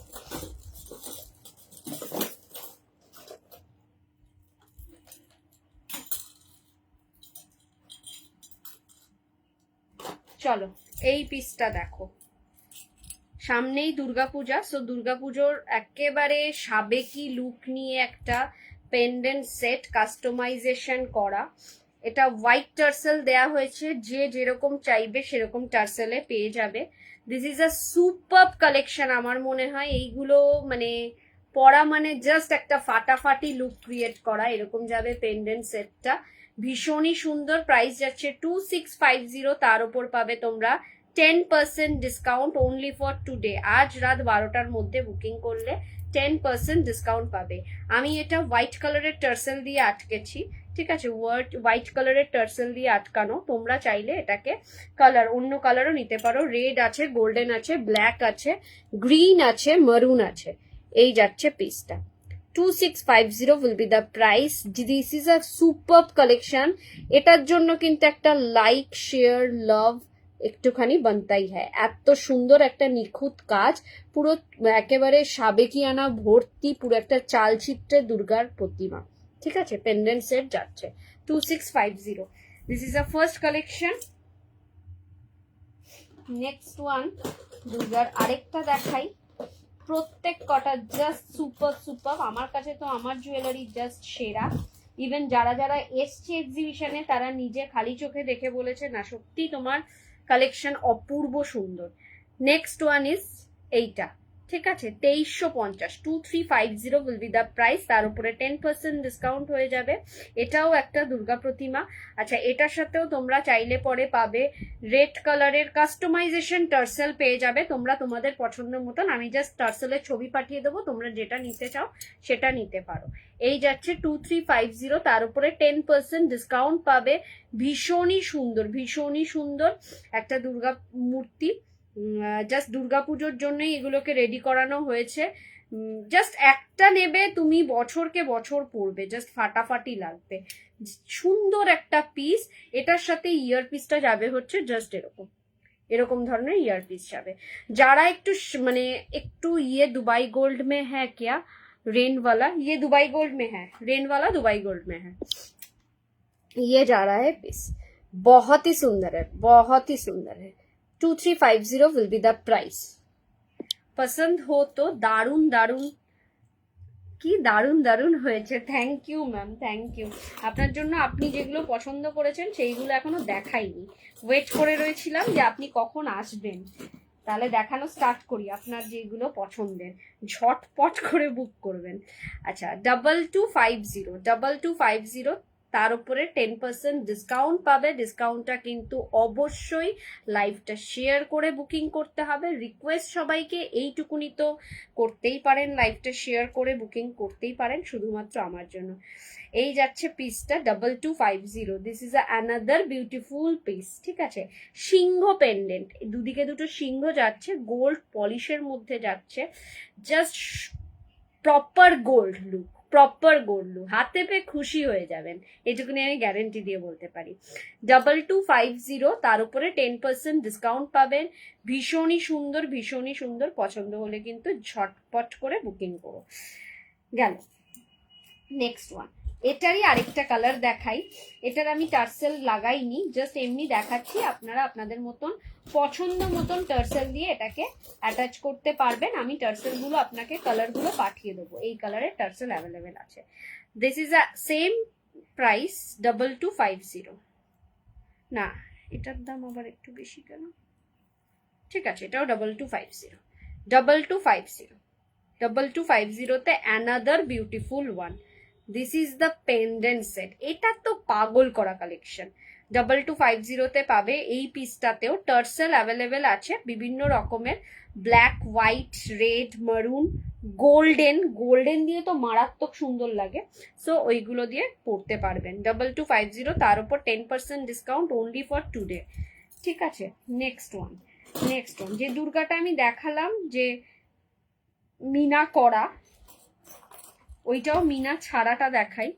চলো এই পিসটা দেখো, সামনেই দুর্গাপূজা, সো দুর্গাপুজোর একেবারে সাবেকি লুক নিয়ে একটা পেন্ডেন্ট সেট কাস্টমাইজেশন করা। এটা হোয়াইট টার্সেল দেয়া হয়েছে, যে যেরকম চাইবে সেরকম টার্সেলে পেয়ে যাবে। This is a super collection. আমার মনে হয় এইগুলো মানে পরা মানে জাস্ট একটা ফাটাফাটি লুক ক্রিয়েট করা, এরকম যাবে পেন্ডেন্ট সেটটা। ভীষণই সুন্দর, প্রাইস যাচ্ছে 2650। তার উপর পাবে তোমরা 10% ডিসকাউন্ট অনলি ফর টুডে। আজ রাত 12টার মধ্যে বুকিং করলে 10% ডিসকাউন্ট পাবে। আমি এটা হোয়াইট কালারের টার্সেল দিয়ে আটকেছি, ঠিক আছে, হোয়াইট কালারের টার্সেল দিয়ে আটকানো। তোমরা চাইলে এটাকে কালার অন্য কালারও নিতে পারো, রেড আছে, গোল্ডেন আছে, ব্ল্যাক আছে, গ্রিন আছে, মারুন আছে। এই যাচ্ছে পিসটা, 2650 will be the price. This is a superb collection. এটার জন্য কিন্তু একটা লাইক, শেয়ার, লাভ একটুখানি বানতাই হয়। এত সুন্দর একটা নিখুঁত কাজ, পুরো একেবারে সাবেকিয়ানা ভর্তি, পুরো একটা চালচিত্রে দুর্গার প্রতিমা, ঠিক আছে। পেন্ডেন্ট সেট যাচ্ছে 2650। This is a first collection. Next one দুর্গার আরেকটা দেখাই। প্রত্যেক কটা জাস্ট সুপার সুপার। আমার কাছে তো আমার জুয়েলারি জাস্ট সেরা। ইভেন যারা যারা এসছে এক্সিবিশনে তারা নিজে খালি চোখে দেখে বলেছে না সত্যি তোমার কালেকশন অপূর্ব সুন্দর। নেক্সট ওয়ান ইজ এইটা, ঠিক আছে, 2350, 2350 উইল বি দ্য প্রাইস। তার উপরে 10% ডিসকাউন্ট হয়ে যাবে। এটাও একটা দুর্গা প্রতিমা। আচ্ছা, এটার সাথেও তোমরা চাইলে পরে পাবে রেড কালারের কাস্টমাইজেশন টার্সেল পেয়ে যাবে তোমরা তোমাদের পছন্দ মতন। আমি জাস্ট টার্সেলের ছবি পাঠিয়ে দেবো, তোমরা যেটা নিতে চাও সেটা নিতে পারো। এই যাচ্ছে 2350, তার উপরে 10% ডিসকাউন্ট পাবে। ভীষণই সুন্দর, ভীষণই সুন্দর একটা দুর্গা মূর্তি। জাস্ট দুর্গাপুজোর জন্যই এগুলোকে রেডি করানো হয়েছে। জাস্ট একটা নেবে তুমি, বছরকে বছর পরবে, জাস্ট ফাটাফাটি লাগবে। সুন্দর একটা পিস। এটার সাথে ইয়ার পিসটা যাবে হচ্ছে জাস্ট এরকম এরকম ধরনের ইয়ার পিস যাবে। যারা একটু মানে একটু ইয়ে দুবাই গোল্ড মে হ্যাঁ क्या रेन वाला, ये दुबई गोल्ड में है, रेन वाला दुबई गोल्ड में है। ये जा रहा है पीस, बहुत ही सुंदर है, बहुत ही सुंदर है। 2350 will be the price। पसंद हो तो दारुण दारुण কি দারুণ দারুণ হয়েছে। Thank you ma'am, thank you. আপনার জন্য আপনি যেগুলো পছন্দ করেছেন সেইগুলো এখনো দেখাইনি, ওয়েট করে রয়েছিলাম যে আপনি কখন আসবেন, তাহলে দেখানো স্টার্ট করি। আপনার যেগুলো পছন্দের ঝটপট করে বুক করবেন। আচ্ছা, 2250, 2250, তার উপরে 10% ডিসকাউন্ট পাবে। ডিসকাউন্টটা কিন্তু অবশ্যই লাইভটা শেয়ার করে বুকিং করতে হবে। রিকোয়েস্ট সবাইকে, এইটুকুনি তো করতেই পারেন, লাইভটা শেয়ার করে বুকিং করতেই পারেন শুধুমাত্র আমার জন্য। এই যাচ্ছে পিসটা 2250। This is another beautiful piece, ঠিক আছে। সিংহ পেন্ডেন্ট, দুদিকে দুটো সিংহ যাচ্ছে, গোল্ড পলিশের মধ্যে যাচ্ছে, just proper gold look, proper gold look, হাতে পেয়ে খুশি হয়ে যাবেন, এটুকুনি আমি গ্যারেন্টি দিয়ে বলতে পারি। 2250, তার উপরে 10% ডিসকাউন্ট পাবেন। ভীষণই সুন্দর, ভীষণই সুন্দর। পছন্দ হলে কিন্তু ঝটপট করে বুকিং করো। গেল নেক্সট ওয়ান। এটারই আরেকটা কালার দেখাই। এটার আমি টার্সেল লাগাইনি, জাস্ট এমনি দেখাচ্ছি। আপনারা আপনাদের মতন পছন্দ মতন টার্সেল দিয়ে এটাকে অ্যাটাচ করতে পারবেন। আমি টার্সেল গুলো আপনাকে কালার গুলো পাঠিয়ে দেবো। এই কালারের টার্সেল অ্যাভেলেবেল আছে। This is a same price 2250। না, এটার দাম আবার একটু বেশি কেন? ঠিক আছে, এটাও 2250। 2250, 2250-তে another beautiful one. This is the pendant set. এটা তো পাগল করা কালেকশন। 2250-তে পাবে। এই পিসটাতেও টার্সেল অ্যাভেলেবেল আছে বিভিন্ন রকমের, ব্ল্যাক, হোয়াইট, রেড, মারুন, গোল্ডেন। গোল্ডেন দিয়ে তো মারাত্মক সুন্দর লাগে, সো ওইগুলো দিয়ে পরতে পারবেন। 2250, তার উপর 10% ডিসকাউন্ট অনলি ফর টুডে। ঠিক আছে, নেক্সট ওয়ান। নেক্সট ওয়ান যে দুর্গাটা আমি দেখালাম, যে মিনা করা, ওইটাও মিনা ছাড়াটা দেখাই।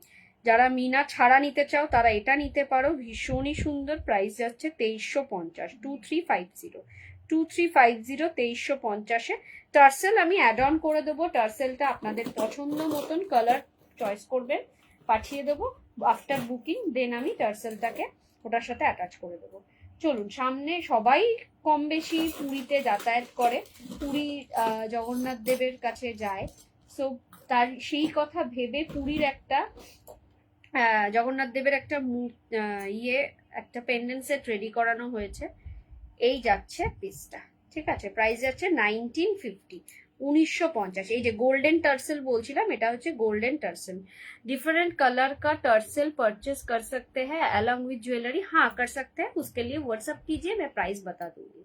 যারা মিনা ছাড়া নিতে চাও তারা এটা নিতে পারো, ভীষণই সুন্দর। প্রাইস যাচ্ছে 2350, 2350, 2350, 2350-এ। টার্সেল আমি অ্যাড অন করে দেবো। টার্সেলটা আপনাদের পছন্দ মতন কালার চয়েস করবেন, পাঠিয়ে দেবো আফটার বুকিং। দেন আমি টার্সেলটাকে ওটার সাথে অ্যাটাচ করে দেবো। চলুন, সামনে সবাই কম বেশি পুরীতে যাতায়াত করে, পুরী জগন্নাথ দেবের কাছে যায়। সো তার সেই কথা ভেবে পুরীর একটা জগন্নাথ দেবের একটা একটা পেন্ডেন্ট সেট রেডি করানো হয়েছে। এই যাচ্ছে পিসটা। ঠিক আছে, প্রাইস যাচ্ছে 1950, 1950। এই যে গোল্ডেন টার্সেল বলছিলাম, এটা হচ্ছে গোল্ডেন টার্সেল। डिफरेंट कलर का टर्सल परचेस कर सकते हैं अलॉन्ग विद ज्वेलरी। हाँ, कर सकते हैं, उसके लिए व्हाट्सएप कीजिए, मैं प्राइस बता दूंगी।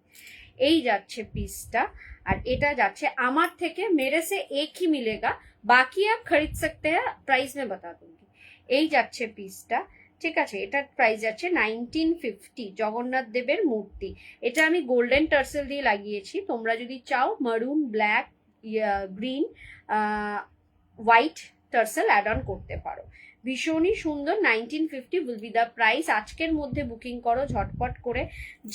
এই যাচ্ছে পিসটা। আর এটা যাচ্ছে আমার থেকে, मेरे से एक ही मिलेगा, बाकी आप खरीद सकते हैं, प्राइस में बता दूंगी। এই যাচ্ছে পিসটা। ঠিক আছে, এটার প্রাইস যাচ্ছে 1950। জগন্নাথ দেবের মূর্তি। এটা আমি গোল্ডেন টার্সেল দিয়ে লাগিয়েছি। তোমরা যদি চাও maroon, black, green, white tassel add on করতে পারো। ভীষণই সুন্দর। 1950 উইল বি দ্য প্রাইস। আজকের মধ্যে বুকিং করো ঝটপট করে।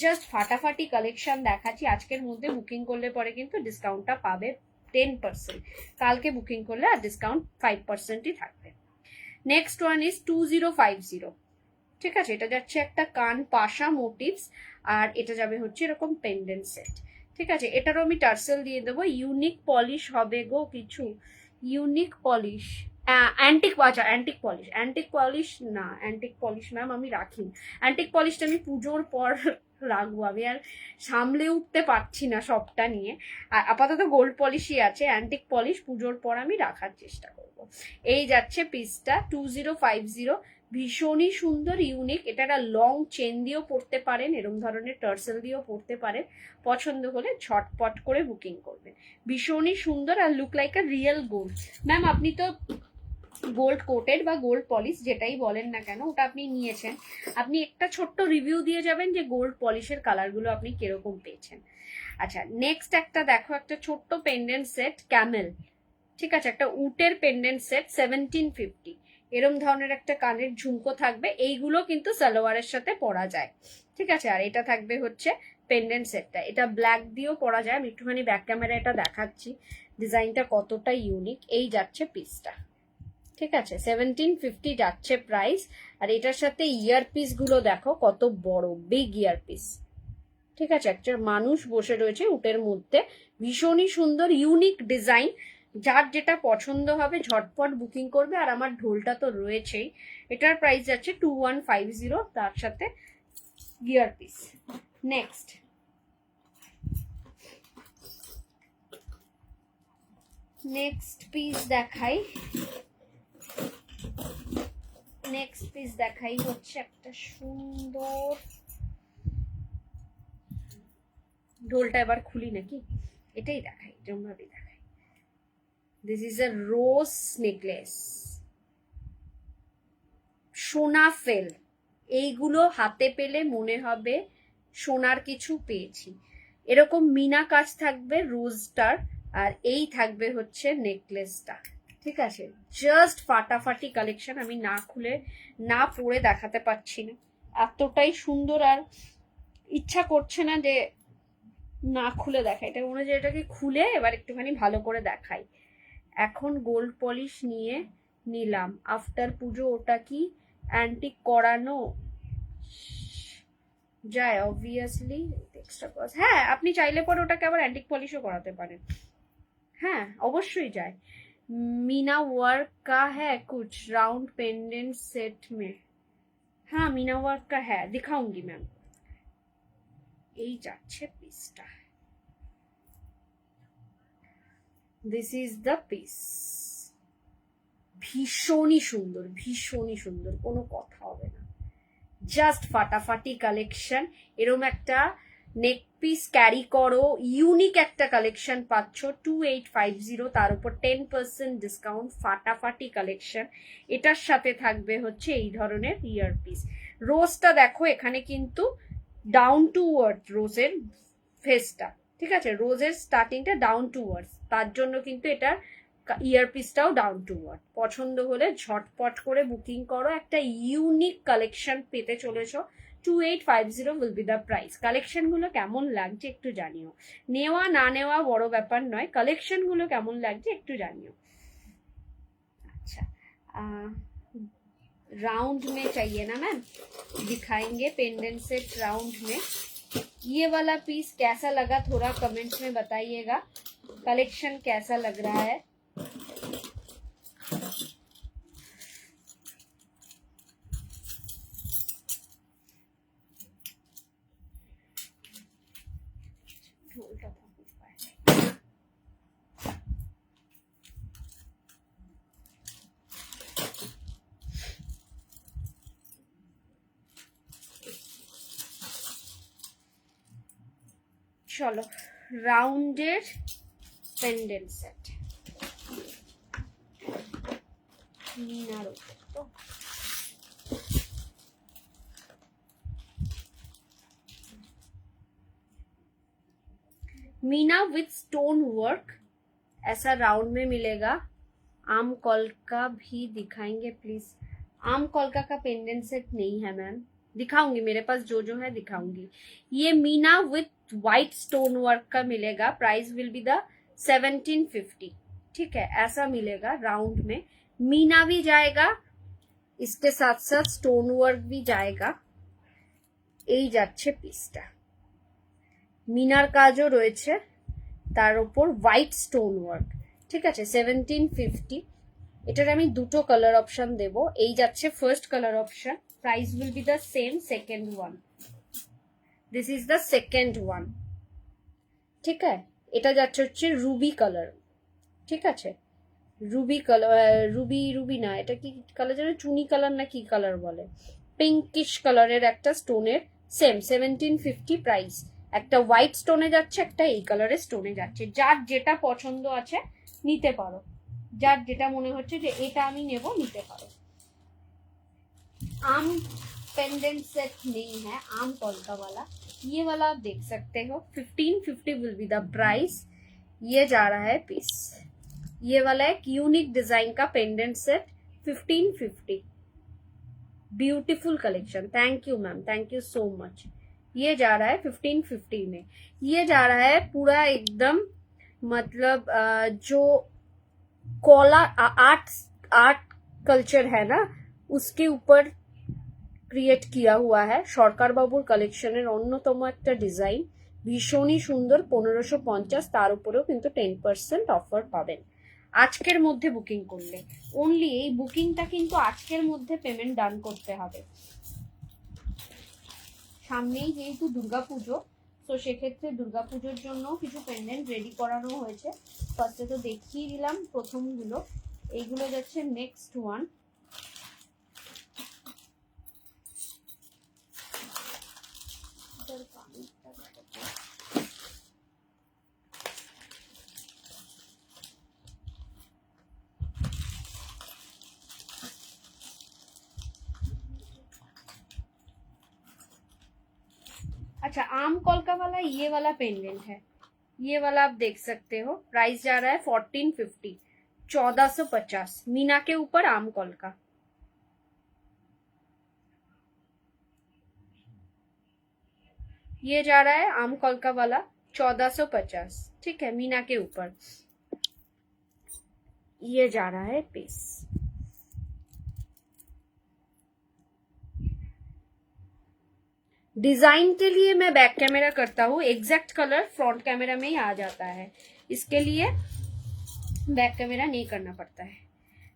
জাস্ট ফাটাফাটি কালেকশন দেখাচ্ছি। আজকের মধ্যে বুকিং করলে পরে কিন্তু ডিসকাউন্টটা পাবে 10%। কালকে বুকিং করলে আর ডিসকাউন্ট 5%ই থাকবে। Next one is 2050। ঠিক আছে, এটা যাচ্ছে একটা কান পাশা মোটিভস, আর এটা যাবে হচ্ছে এরকম পেন্ডেন্ট সেট। ঠিক আছে, এটারও আমি টার্সেল দিয়ে দেবো। ইউনিক পলিশ হবে গো কিছু, ইউনিক পলিশ, অ্যান্টিক। আচ্ছা, অ্যান্টিক পলিশ, অ্যান্টিক পলিশ না, অ্যান্টিক পলিশ ম্যাম আমি রাখিনি। অ্যান্টিক পলিশটা আমি পুজোর পর রাখবো, আমি আর সামলে উঠতে পারছি না সবটা নিয়ে। আর আপাতত গোল্ড পলিশই আছে, অ্যান্টিক পলিশ পুজোর পর আমি রাখার চেষ্টা করব। এই যাচ্ছে পিসটা 2050। ভীষণই সুন্দর, ইউনিক। এটা একটা লং চেন দিয়েও পড়তে পারেন, এরকম ধরনের টার্সেল দিয়েও পড়তে পারেন। পছন্দ হলে ঝটপট করে বুকিং করবেন। ভীষণই সুন্দর আর look like a real gold. Ma'am আপনি তো গোল্ড কোটেড বা গোল্ড পলিশ যেটাই বলেন না কেন, ওটা আপনি নিয়েছেন, আপনি একটা ছোট্ট রিভিউ দিয়ে যাবেন যে গোল্ড পলিশের কালারগুলো আপনি কিরকম পেয়েছেন। আচ্ছা, নেক্সট একটা দেখো, একটা ছোট্ট পেন্ডেন্ট সেট, ক্যামেল। ঠিক আছে, একটা উটের পেন্ডেন্ট সেট 1750। এরম ধরনের একটা কানের ঝুমকো থাকবে। এইগুলো কিন্তু সালোয়ারের সাথে পরা যায়। ঠিক আছে, আর এটা থাকবে হচ্ছে পেন্ডেন্ট সেটটা। এটা ব্ল্যাক দিয়েও পরা যায়। আমি একটুখানি ব্যাক ক্যামেরা এটা দেখাচ্ছি ডিজাইনটা কতটা ইউনিক। এই যাচ্ছে পিসটা। ঠিক আছে, 1750 যাচ্ছে প্রাইস। আর এটার সাথে ইয়ারপিস গুলো দেখো কত বড়, বিগ ইয়ারপিস। ঠিক আছে, একটা মানুষ বসে রয়েছে উটের মধ্যে। ভীষণই সুন্দর, ইউনিক ডিজাইন। যার যেটা পছন্দ হবে ঝটপট বুকিং করবে। আর আমার ঢোলটা তো রয়েছেই। এটার প্রাইস যাচ্ছে 2150, তার সাথে গিয়ার পিস। নেক্সট পিস দেখাই। নেক্সট পিস দেখাই হচ্ছে একটা সুন্দর, ঢোলটা এবার খুলি নাকি, এটাই দেখাই, এরকম ভাবে দেখাই। This is a rose necklace, সোনা ফেল। এইগুলো হাতে পেলে মনে হবে সোনার কিছু পেয়েছি। এরকম মিনা কাজ থাকবে রোজটার, আর এই থাকবে হচ্ছে নেকলেসটা। ঠিক আছে, জাস্ট ফাটাফাটি কালেকশন। আমি না খুলে না পরে দেখাতে পারছি না, এতটাই সুন্দর। আর ইচ্ছা করছে না যে না খুলে দেখাই, এটা মনে হচ্ছে এটাকে খুলে এবার একটুখানি ভালো করে দেখাই। এখন গোল্ড পলিশ নিয়ে নিলাম আফটার পুজো, ওটা কি অ্যান্টিক করানো যায়? Obviously extra cost. হ্যাঁ, আপনি চাইলে পরে ওটাকে আবার অ্যান্টিক পলিশও করাতে পারেন। হ্যাঁ, অবশ্যই যায়। मीना वर्क का है कुछ राउंड पेंडेंट सेट में? हाँ, मीना वर्क का है, दिखाऊंगी मैम। এই যাচ্ছে পিসটা, দিস ইজ দ্য পিস। ভীষণই সুন্দর, ভীষণই সুন্দর, কোনো কথা হবে না। জাস্ট ফাটাফাটি কালেকশন। এরম একটা নেক পিস ক্যারি করো, ইউনিক একটা কালেকশন পাচ্ছ 2850, তার উপর 10% ডিসকাউন্ট। ফাটাফাটি কালেকশন। এটার সাথে থাকবে হচ্ছে এই ধরনের ইয়ারপিস। রোজটা দেখো এখানে কিন্তু ডাউন টু আর্থ রোজের ফেসটা, ঠিক আছে, রোজের স্টার্টিংটা ডাউন টু আর্থ, তার জন্য কিন্তু এটার ইয়ারপিসটাও ডাউন টু আর্থ। পছন্দ হলে ঝটপট করে বুকিং করো, একটা ইউনিক কালেকশন পেতে চলেছো। 2850 উইল বি দ্য প্রাইস। কালেকশনগুলো কেমন লাগছে একটু জানিও, নেওয়া না নেওয়া বড় ব্যাপার নয়, কালেকশনগুলো কেমন লাগছে একটু জানিও। अच्छा, राउंड में चाहिए ना मैम? दिखाएंगे पेंडेंट सेट राउंड में। ये वाला पीस कैसा लगा थोड़ा कमेंट्स में बताइएगा, कलेक्शन कैसा लग रहा है। চলো, রাউন্ডের পেন্ডেন্ট সেট মিনার উপর তো मीना विथ स्टोन वर्क, ऐसा राउंड में मिलेगा। आम कॉलका भी दिखाएंगे प्लीज। आम कॉलका का पेंडेंट सेट नहीं है मैम, दिखाऊंगी, मेरे पास जो है दिखाऊंगी। ये Meena with white stone work का मिलेगा, प्राइस विल बी द 1750, ठीक है, ऐसा मिलेगा राउंड में। मीना भी जाएगा, इसके साथ साथ स्टोन वर्क भी जाएगा। এই যাচ্ছে পিসটা, মিনার কাজও রয়েছে তার উপর হোয়াইট স্টোন ওয়ার্ক, ঠিক আছে, 1750। এটার আমি দুটো কালার অপশন দেব। এই যাচ্ছে first colour option, price will be the same. Second one, this is the second one, ঠিক আছে। এটা যাচ্ছে হচ্ছে রুবি কালার, ঠিক আছে, রুবি কালার, রুবি না, এটা কি কালার যেন চুনি কালার না কি কালার বলে, পিঙ্কিশ কালারের একটা স্টোনের, সেম 1750 প্রাইস। একটা হোয়াইট স্টোনে যাচ্ছে, একটা এই কালারের স্টোনে যাচ্ছে। যার যেটা পছন্দ আছে নিতে পারো, যার যেটা মনে হচ্ছে যে এটা আমি নেব নিতে পারো। आम पेंडेंट सेट नहीं है, आम कॉलका वाला, ये वाला आप देख सकते हो। 1550 विल बी द प्राइस। ये जा रहा है पीस, ये वाला एक यूनिक डिजाइन का pendant set 1550। Beautiful collection, thank you ma'am, thank you so much. ये जा रहा है 1550 में। ये जा रहा है पूरा एकदम, मतलब जो कोला आर्ट कल्चर है ना, उसके ऊपर ক্রিয়েট কিয়া হুয়া হ্যাঁ। সরকার বাবুর কালেকশনের অন্যতম একটা ডিজাইন, ভীষণই সুন্দর। 1550, তার উপরেও কিন্তু 10% অফার পাবেন আজকের মধ্যে বুকিং করলে। অনলি এই বুকিংটা কিন্তু আজকের মধ্যে পেমেন্ট ডান করতে হবে। সামনেই যেহেতু দুর্গাপুজো, তো সেক্ষেত্রে দুর্গাপুজোর জন্য কিছু পেন্ডেন্ট রেডি করানো হয়েছে। ফার্স্টে তো দেখিয়ে দিলাম প্রথমগুলো, এইগুলো যাচ্ছে নেক্সট ওয়ান। अच्छा, आम कॉलका वाला ये वाला पेंडेंट है, ये वाला आप देख सकते हो। प्राइस जा रहा है 1450। 1450 मीना के ऊपर आम कलका। ये जा रहा है आम कलका वाला 1450, ठीक है, मीना के ऊपर। ये जा रहा है पीस। डिजाइन के लिए मैं बैक कैमरा करता हूँ, एग्जैक्ट कलर फ्रंट कैमरा में ही आ जाता है, इसके लिए बैक कैमरा नहीं करना पड़ता है।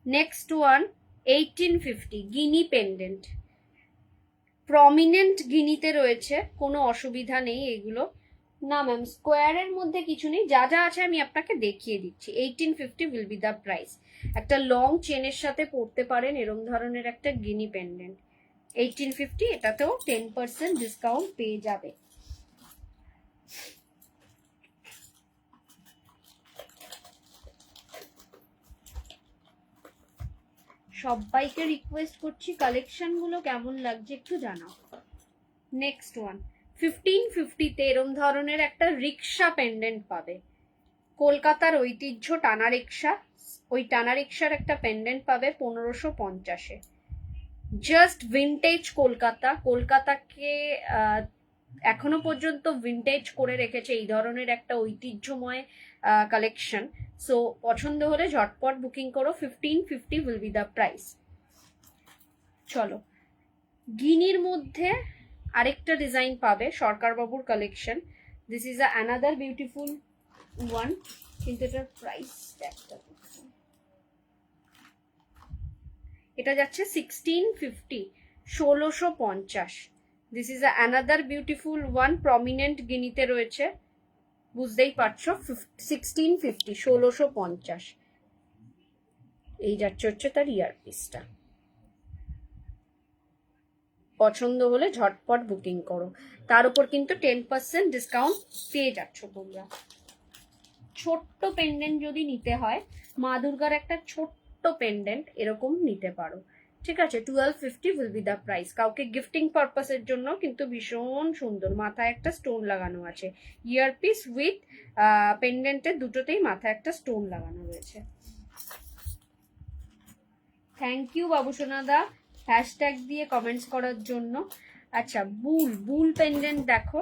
नेक्स्ट वन 1850 গিনি পেন্ডেন্ট। প্রমিনেন্ট গিনিতে রয়েছে, কোনো অসুবিধা নেই এগুলো। না ম্যাম, স্কোয়ারের মধ্যে কিছু নেই, যা যা আছে আমি আপনাকে দেখিয়ে দিচ্ছি। 1850 উইল বি দ্য প্রাইস। একটা লং চেনের সাথে পরতে পারেন এরম ধরনের একটা গিনি পেন্ডেন্ট। 1850, এটাতেও 10% ডিসকাউন্ট পেয়ে যাবে। সবাইকে রিকোয়েস্ট করছি কালেকশন গুলো কেমন লাগছে একটু জানাও। নেক্সট ওয়ান 1550 এরম ধরনের একটা রিক্সা পেন্ডেন্ট পাবে। কলকাতার ঐতিহ্য টানা রিক্সা, ওই টানা রিক্সার একটা পেন্ডেন্ট পাবে 1550-এ। জাস্ট ভিনটেজ কলকাতা, কলকাতাকে এখনো পর্যন্ত ভিনটেজ করে রেখেছে এই ধরনের একটা ঐতিহ্যময় কালেকশন। সো পছন্দ হলে ঝটপট বুকিং করো। 1550 উইল বি দ্য প্রাইস। চলো, গিনির মধ্যে আরেকটা ডিজাইন পাবে, সরকার বাবুর collection. This is another beautiful one, কিন্তু এটার প্রাইস একটা, এটা যাচ্ছে 1650, 1650। This is another beautiful one, prominent গিনিতে রয়েছে, বুঝতেই পারছো। 1650, 1650। এই যাচ্ছে হচ্ছে তার ইয়ারপিসটা। পছন্দ হলে ঝটপট বুকিং করো, তার উপর কিন্তু 10% ডিসকাউন্ট পেয়ে যাচ্ছ তোমরা। ছোট্ট পেন্ডেন্ট যদি নিতে হয়, মা দুর্গার একটা ছোট্ট পেন্ডেন্ট এরকম নিতে পারো, ঠিক আছে। 1250 উইল বি দ্য প্রাইস। কাউকে গিফটিং পারপাসের জন্য কিন্তু ভীষণ সুন্দর, মাথায় একটা স্টোন লাগানো আছে। ইয়ারপিস উইথ পেন্ডেন্টের দুটোতেই মাথায় একটা স্টোন লাগানো রয়েছে। থ্যাংক ইউ বাবুসোনাদা হ্যাশট্যাগ দিয়ে কমেন্টস করার জন্য। আচ্ছা, বুল পেন্ডেন্ট দেখো,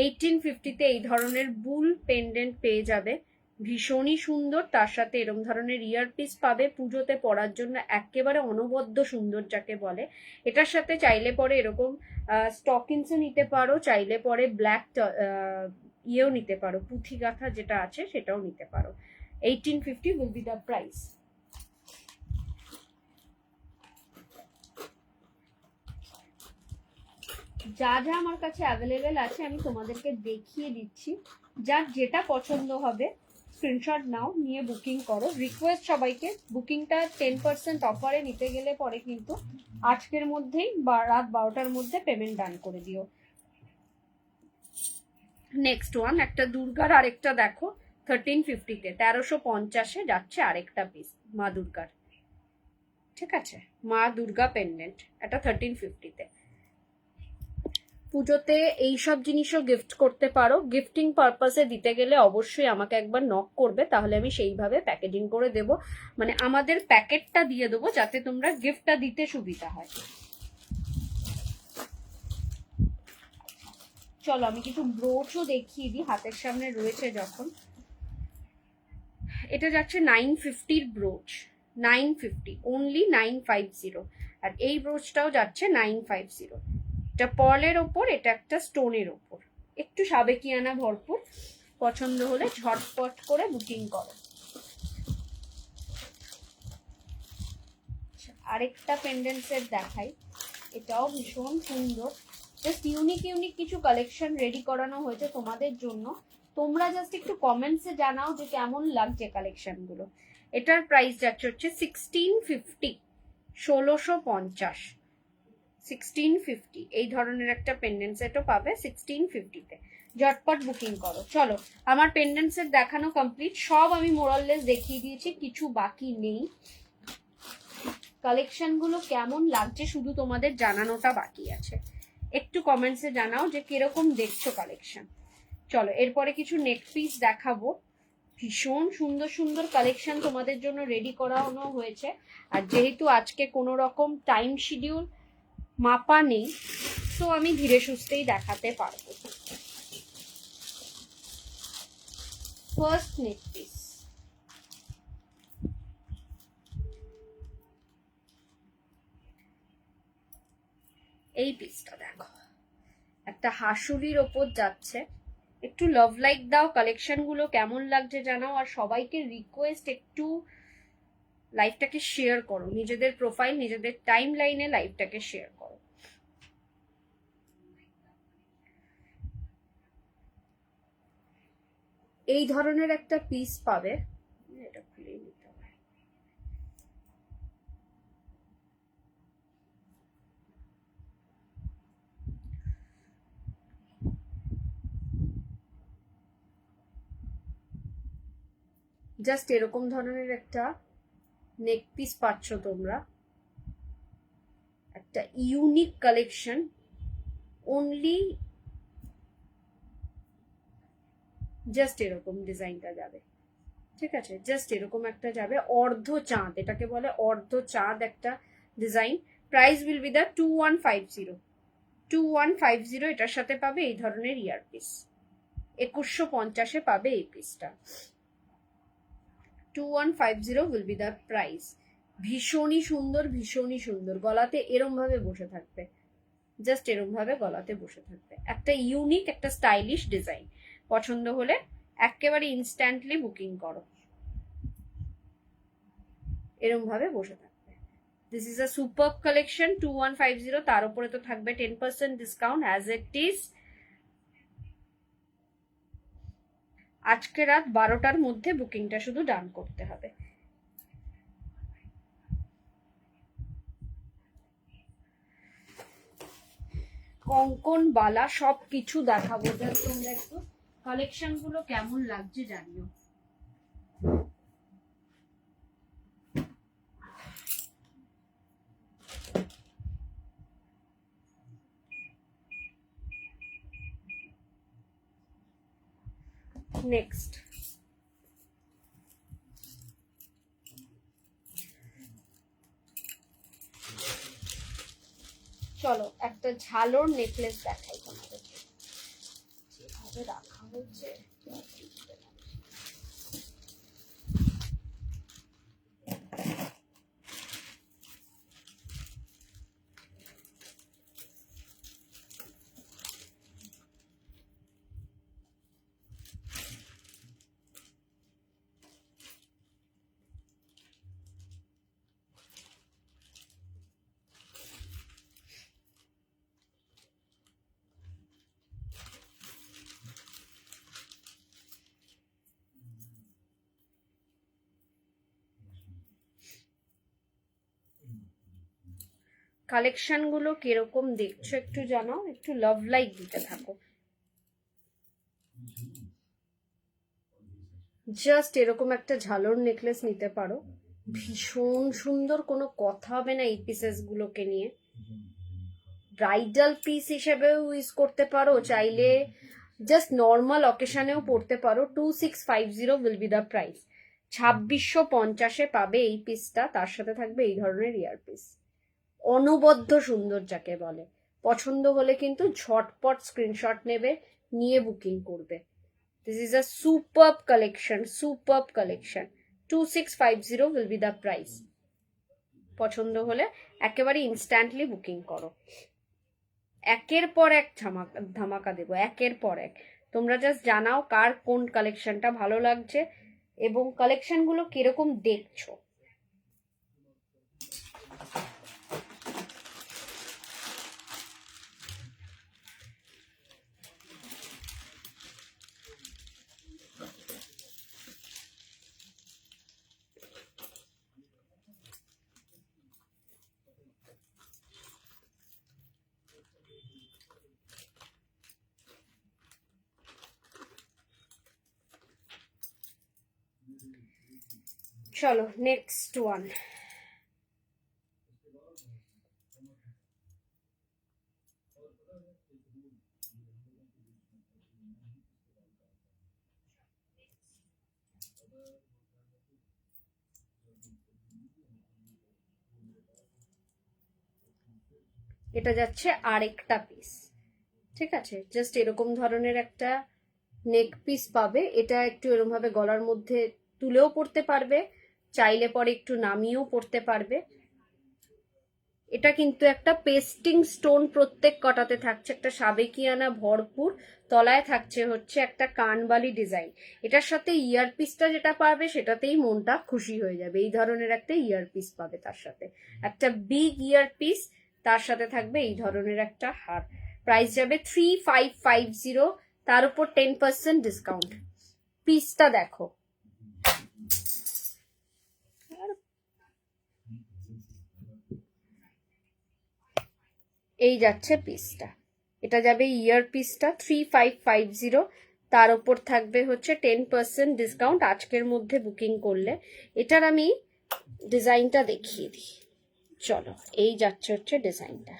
1850-তে এই ধরনের বুল পেন্ডেন্ট পেয়ে যাবে, ভীষণই সুন্দর। তার সাথে এরম ধরনের ইয়ারপিস পাবে, পুজোতে পরার জন্য একেবারে অনবদ্য সুন্দর যাকে বলে। এটার সাথে চাইলে পরে এরকম স্টকিংসও নিতে পারো, চাইলে পরে ব্ল্যাক ইয়েও নিতে পারো, পুঁথি গাঁথা যেটা আছে সেটাও নিতে পারো। 1850 উইল বি দ্য প্রাইস। যা যা আমার কাছে অ্যাভেলেবেল আছে আমি তোমাদেরকে দেখিয়ে দিচ্ছি, যার যেটা পছন্দ হবে স্ক্রিনশট নাও, নিয়ে বুকিং করো। রিকোয়েস্ট সবাইকে, বুকিংটা 10% অফারে নিতে গেলে পরে কিন্তু আজকের মধ্যেই রাত 12টার মধ্যে পেমেন্ট ডান করে দিও। নেক্সট ওয়ান একটা দুর্গার আরেকটা দেখো, 1350-তে 1350-এ যাচ্ছে আরেকটা পিস মা দুর্গার, ঠিক আছে, মা দুর্গা পেন্ডেন্ট, এটা 1350-তে। পুজোতে এইসব জিনিসও গিফট করতে পারো। গিফটিং পারপাসে দিতে গেলে অবশ্যই আমাকে একবার নক করবে, তাহলে আমি সেইভাবে প্যাকেজিং করে দেব, মানে আমাদের প্যাকেটটা দিয়ে দেবো যাতে তোমরা গিফটটা দিতে সুবিধা হয়। চলো আমি কিছু ব্রোচও দেখিয়ে দিই, হাতের সামনে রয়েছে যখন। এটা যাচ্ছে 950-র ব্রোচ, 950, অনলি 950। আর এই ব্রোচটাও যাচ্ছে 950। এটা পার্লের ওপর, এটা একটা স্টোনের ওপর, একটু সাবেকিয়ানা ভরপুর। পছন্দ হলে ঝটপট করে বুকিং করো। আরেকটা পেন্ডেন্ট সেট দেখাই, এটাও ভীষণ সুন্দর। জাস্ট ইউনিক কিছু কালেকশন রেডি করানো হয়েছে তোমাদের জন্য, তোমরা জাস্ট একটু কমেন্টসে জানাও যে কেমন লাগছে কালেকশন গুলো। এটার প্রাইস যাচ্ছে হচ্ছে 1650, 1650, 1650। এই ধরনের একটা পেন্ডেন্ট সেটও পাবে 1650-তে। ঝটপট বুকিং করো। চলো, আমার পেন্ডেন্ট সেট দেখানো কমপ্লিট, সব আমি মোরাললেস দেখিয়ে দিয়েছি, কিছু বাকি নেই। কালেকশন গুলো কেমন লাগছে শুধু তোমাদের জানানোটা বাকি আছে। একটু কমেন্টসে জানাও যে কিরকম দেখছো কালেকশন। চলো, এরপরে কিছু নেক পিস দেখাবো, ভীষণ সুন্দর সুন্দর কালেকশন তোমাদের জন্য রেডি করানো হয়েছে। আর যেহেতু আজকে কোনো রকম টাইম শিডিউল মাপা নেই, তো আমি ধীরে সুস্থেই দেখাতে পারবো। ফার্স্ট নেক পিস, এই পিসটা দেখো, একটা হাসুরির ওপর যাচ্ছে। একটু লাভ লাইক দাও, কালেকশন গুলো কেমন লাগছে জানাও। আর সবাইকে রিকোয়েস্ট, একটু লাইভটাকে শেয়ার করো, নিজেদের প্রোফাইল নিজেদের টাইম লাইনে লাইভটাকে শেয়ার করো। এই ধরনের একটা পিস পাবে, এটা খুলে নিতে হবে। জাস্ট এরকম ধরনের একটা নেক পিস পাচ্ছ তোমরা, একটা ইউনিক কালেকশন। অনলি জাস্ট এরকম ডিজাইনটা যাবে, ঠিক আছে? জাস্ট এরকম একটা যাবে, অর্ধ চাঁদ, এটাকে বলে অর্ধ চাঁদ একটা design. Price will be the 2150, 2150। এটার সাথে পাবে এই ধরনের ইয়ারপিস, 2150-এ পাবে এই পিসটা। 2150 উইল বি দ্য প্রাইস। ভীষণই সুন্দর, ভীষণই সুন্দর। গলাতে এরম ভাবে বসে থাকবে, জাস্ট এরম ভাবে গলাতে বসে থাকবে। একটা ইউনিক, একটা স্টাইলিশ ডিজাইন। পছন্দ হলে একেবারে ইনস্ট্যান্টলি বুকিং করো। এরম ভাবে বসে থাকবে। This is a super collection, 2150। তার উপরে তো থাকবে 10% ডিসকাউন্ট অ্যাজ ইট ইজ। আজকে রাত 12টার মধ্যে বুকিংটা শুধু ডান করতে হবে। কঙ্কন বালা সব কিছু দেখাবো, জাস্ট তোমরা একটু কালেকশন গুলো কেমন লাগছে জানিও। নেক্সট, চলো একটা ঝালোর নেকলেস দেখাই তোমাদের, যেভাবে রাখা হচ্ছে। কালেকশন গুলো কিরকম দেখছো একটু জানাও, একটু লাভ লাইক দিতে থাকো। জাস্ট এরকম একটা ঝালোর নেকলেস নিতে পারো, ভীষণ সুন্দর, কোনো কথা হবে না এই পিসেস গুলোকে নিয়ে। ব্রাইডাল পিস হিসেবেও ইউজ করতে পারো, চাইলে জাস্ট নর্মাল অকেশনেও পড়তে পারো। 2650 উইল বি দ্য প্রাইস। 2650-এ পাবে এই পিসটা, তার সাথে থাকবে এই ধরনের ইয়ারপিস। অনবদ্য সুন্দর যাকে বলে। পছন্দ হলে কিন্তু ঝটপট স্ক্রিনশট নেবে, নিয়ে বুকিং করবে। This is a superb collection, superb collection. 2650 will be the price. পছন্দ হলে একেবারে ইনস্ট্যান্টলি বুকিং করো। একের পর এক ধামাকা দেবো, একের পর এক। তোমরা জাস্ট জানাও কার কোন কালেকশনটা ভালো লাগছে এবং কালেকশনগুলো কিরকম দেখছো। চলো নেক্সট ওয়ান। এটা যাচ্ছে আরেকটা পিস, ঠিক আছে? জাস্ট এরকম ধরনের একটা নেক পিস পাবে। এটা একটু এরকম ভাবে গলার মধ্যে তুলেও পরতে পারবে, চাইলে পরে একটু নামিয়েও পরতে পারবে। এটা কিন্তু একটা পেস্টিং স্টোন প্রত্যেক কটাতে থাকছে, একটা সাবেকিয়ানা ভরপুর, তলায় থাকছে হচ্ছে একটা কানবালি ডিজাইন। এটার সাথে ইয়ারপিসটা যেটা পাবে সেটাতেই মনটা খুশি হয়ে যাবে। এই ধরনের একটা ইয়ারপিস পাবে, তার সাথে একটা বিগ ইয়ারপিস, তার সাথে থাকবে এই ধরনের একটা হার। প্রাইস যাবে 3550, তার উপর 10% ডিসকাউন্ট। পিসটা দেখো, এই যাচ্ছে পিসটা। এটা যাবে ইয়ার পিসটা 3550, তার উপর থাকবে হচ্ছে 10% ডিসকাউন্ট আজকের মধ্যে বুকিং করলে। এটার আমি ডিজাইনটা দেখিয়ে দিই, চলো। এই যাচ্ছে হচ্ছে ডিজাইনটা,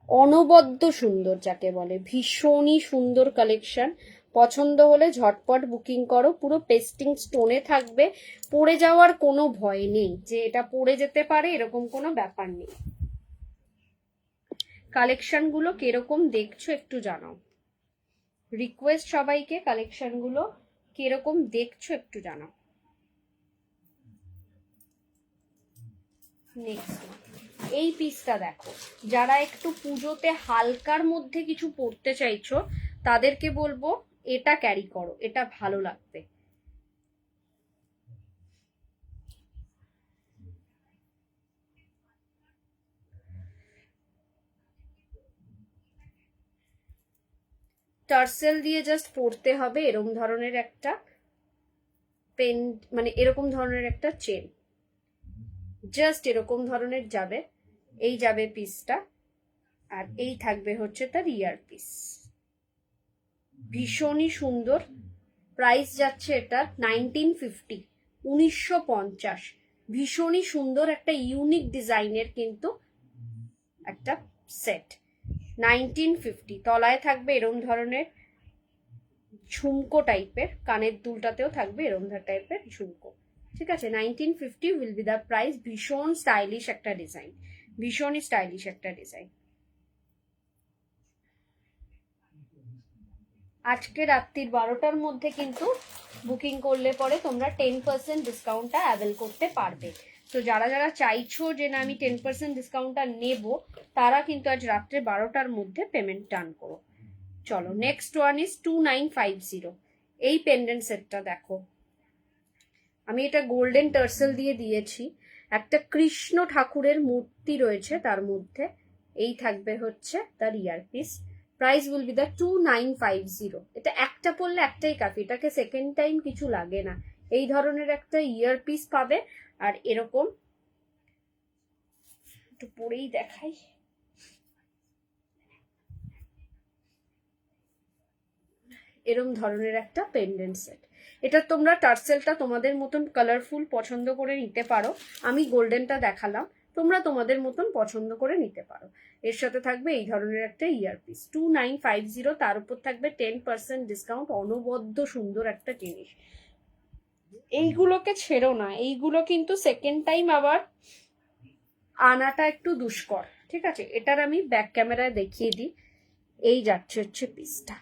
অনবদ্য সুন্দর যাকে বলে, ভীষণই সুন্দর কালেকশন। পছন্দ হলে ঝটপট বুকিং করো। পুরো পেস্টিং স্টোনে থাকবে, পড়ে যাওয়ার কোনো ভয় নেই, যে এটা পড়ে যেতে পারে এরকম কোনো ব্যাপার নেই। কালেকশনগুলো কিরকম দেখছো একটু জানাও, রিকোয়েস্ট সবাইকে, কালেকশনগুলো কিরকম দেখছো একটু জানাও। নেক্সট এই পিসটা দেখো, যারা একটু পুজোতে হালকার মধ্যে কিছু পরতে চাইছো তাদেরকে বলবো এটা ক্যারি করো, এটা ভালো লাগবে। টার্সেল দিয়ে জাস্ট পরতে হবে, এরকম ধরনের একটা পেন, মানে এরকম ধরনের একটা চেন, জাস্ট এরকম ধরনের যাবে। এই যাবে পিসটা, আর এই থাকবে হচ্ছে তার ইয়ার পিস। ভীষণই সুন্দর। প্রাইস যাচ্ছে এটা 1950, 1950। ভীষণই সুন্দর একটা ইউনিক ডিজাইনের কিন্তু একটা সেট, 1950। তলায় থাকবে এরম ধরনের ঝুমকো টাইপের, কানের দুলটাতেও থাকবে এরম টাইপের ঝুমকো, ঠিক আছে? 1950 উইল বি দ্য প্রাইস। ভীষণ স্টাইলিশ একটা ডিজাইন, ভীষণই স্টাইলিশ একটা ডিজাইন। আজকে রাত্রির 12টার মধ্যে কিন্তু বুকিং করলে পরে তোমরা 10% ডিসকাউন্টটা অ্যাভেল করতে পারবে। তো যারা যারা চাইছো যে না আমি 10% ডিসকাউন্টটা নেব, তারা কিন্তু আজ রাত্রে 12টার মধ্যে পেমেন্ট ডান করো। চলো, নেক্সট ওয়ান ইজ 2950। এই পেন্ডেন্ট সেটটা দেখো, আমি এটা গোল্ডেন টার্সেল দিয়ে দিয়েছি, একটা কৃষ্ণ ঠাকুরের মূর্তি রয়েছে তার মধ্যে। এই থাকবে হচ্ছে তার earpiece. Price will be the 2950। এটা একটা পড়লে একটাই কাফি, এটাকে সেকেন্ড টাইম কিছু লাগে না। এই ধরনের একটা ইয়ারপিস পাবে, আর এরকম একটু পরেই দেখাই, এরম ধরনের একটা পেন্ডেন্ট সেট। এটা তোমরা টার্সেলটা তোমাদের মতন কালারফুল পছন্দ করে নিতে পারো, আমি গোল্ডেনটা দেখালাম, তোমরা তোমাদের মতন পছন্দ করে নিতে পারো। এর সাথে থাকবে এই ধরনের একটা ইয়ারপিস, 2950, তার উপর থাকবে 10% ডিসকাউন্ট। অনবদ্য সুন্দর একটা জিনিস, এইগুলোকে ছেড়ো না, এইগুলো কিন্তু সেকেন্ড টাইম আবার আনাটা একটু দুষ্কর, ঠিক আছে? এটার আমি ব্যাক ক্যামেরায় দেখিয়ে দিই। এই যাচ্ছে হচ্ছে পিসটা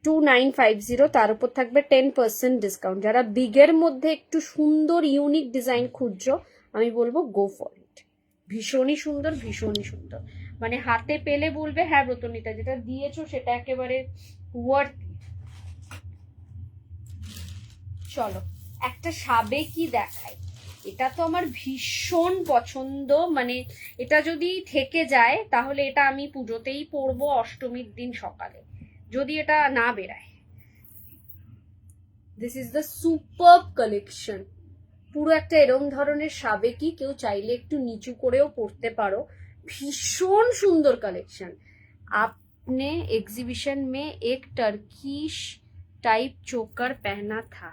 2950, তার উপর থাকবে 10% ডিসকাউন্ট। যারা বিগের মধ্যে একটু সুন্দর ইউনিক ডিজাইন খুঁজছো, আমি বলবো গো ফর ইট। ভীষণই সুন্দর, ভীষণই সুন্দর, মানে হাতে পেলে বলবে হ্যাঁ ব্রতনীতা যেটা দিয়েছো সেটা একেবারে ওয়ার্থ। চলো একটা সাবেকি দেখাই, এটা তো আমার ভীষণ পছন্দ, মানে এটা যদি থেকে যায় তাহলে এটা আমি পুজোতেই পরবো, অষ্টমীর দিন সকালে, যদি এটা না বেরায়। This is the super collection. পুরো একটা এরম ধরনের সাবেকি, কেউ চাইলে একটু নিচু করেও পড়তে পারো, ভীষণ সুন্দর কালেকশন। आपने एग्जीबिशन में एक टर्किश टाइप चोकर पहना था,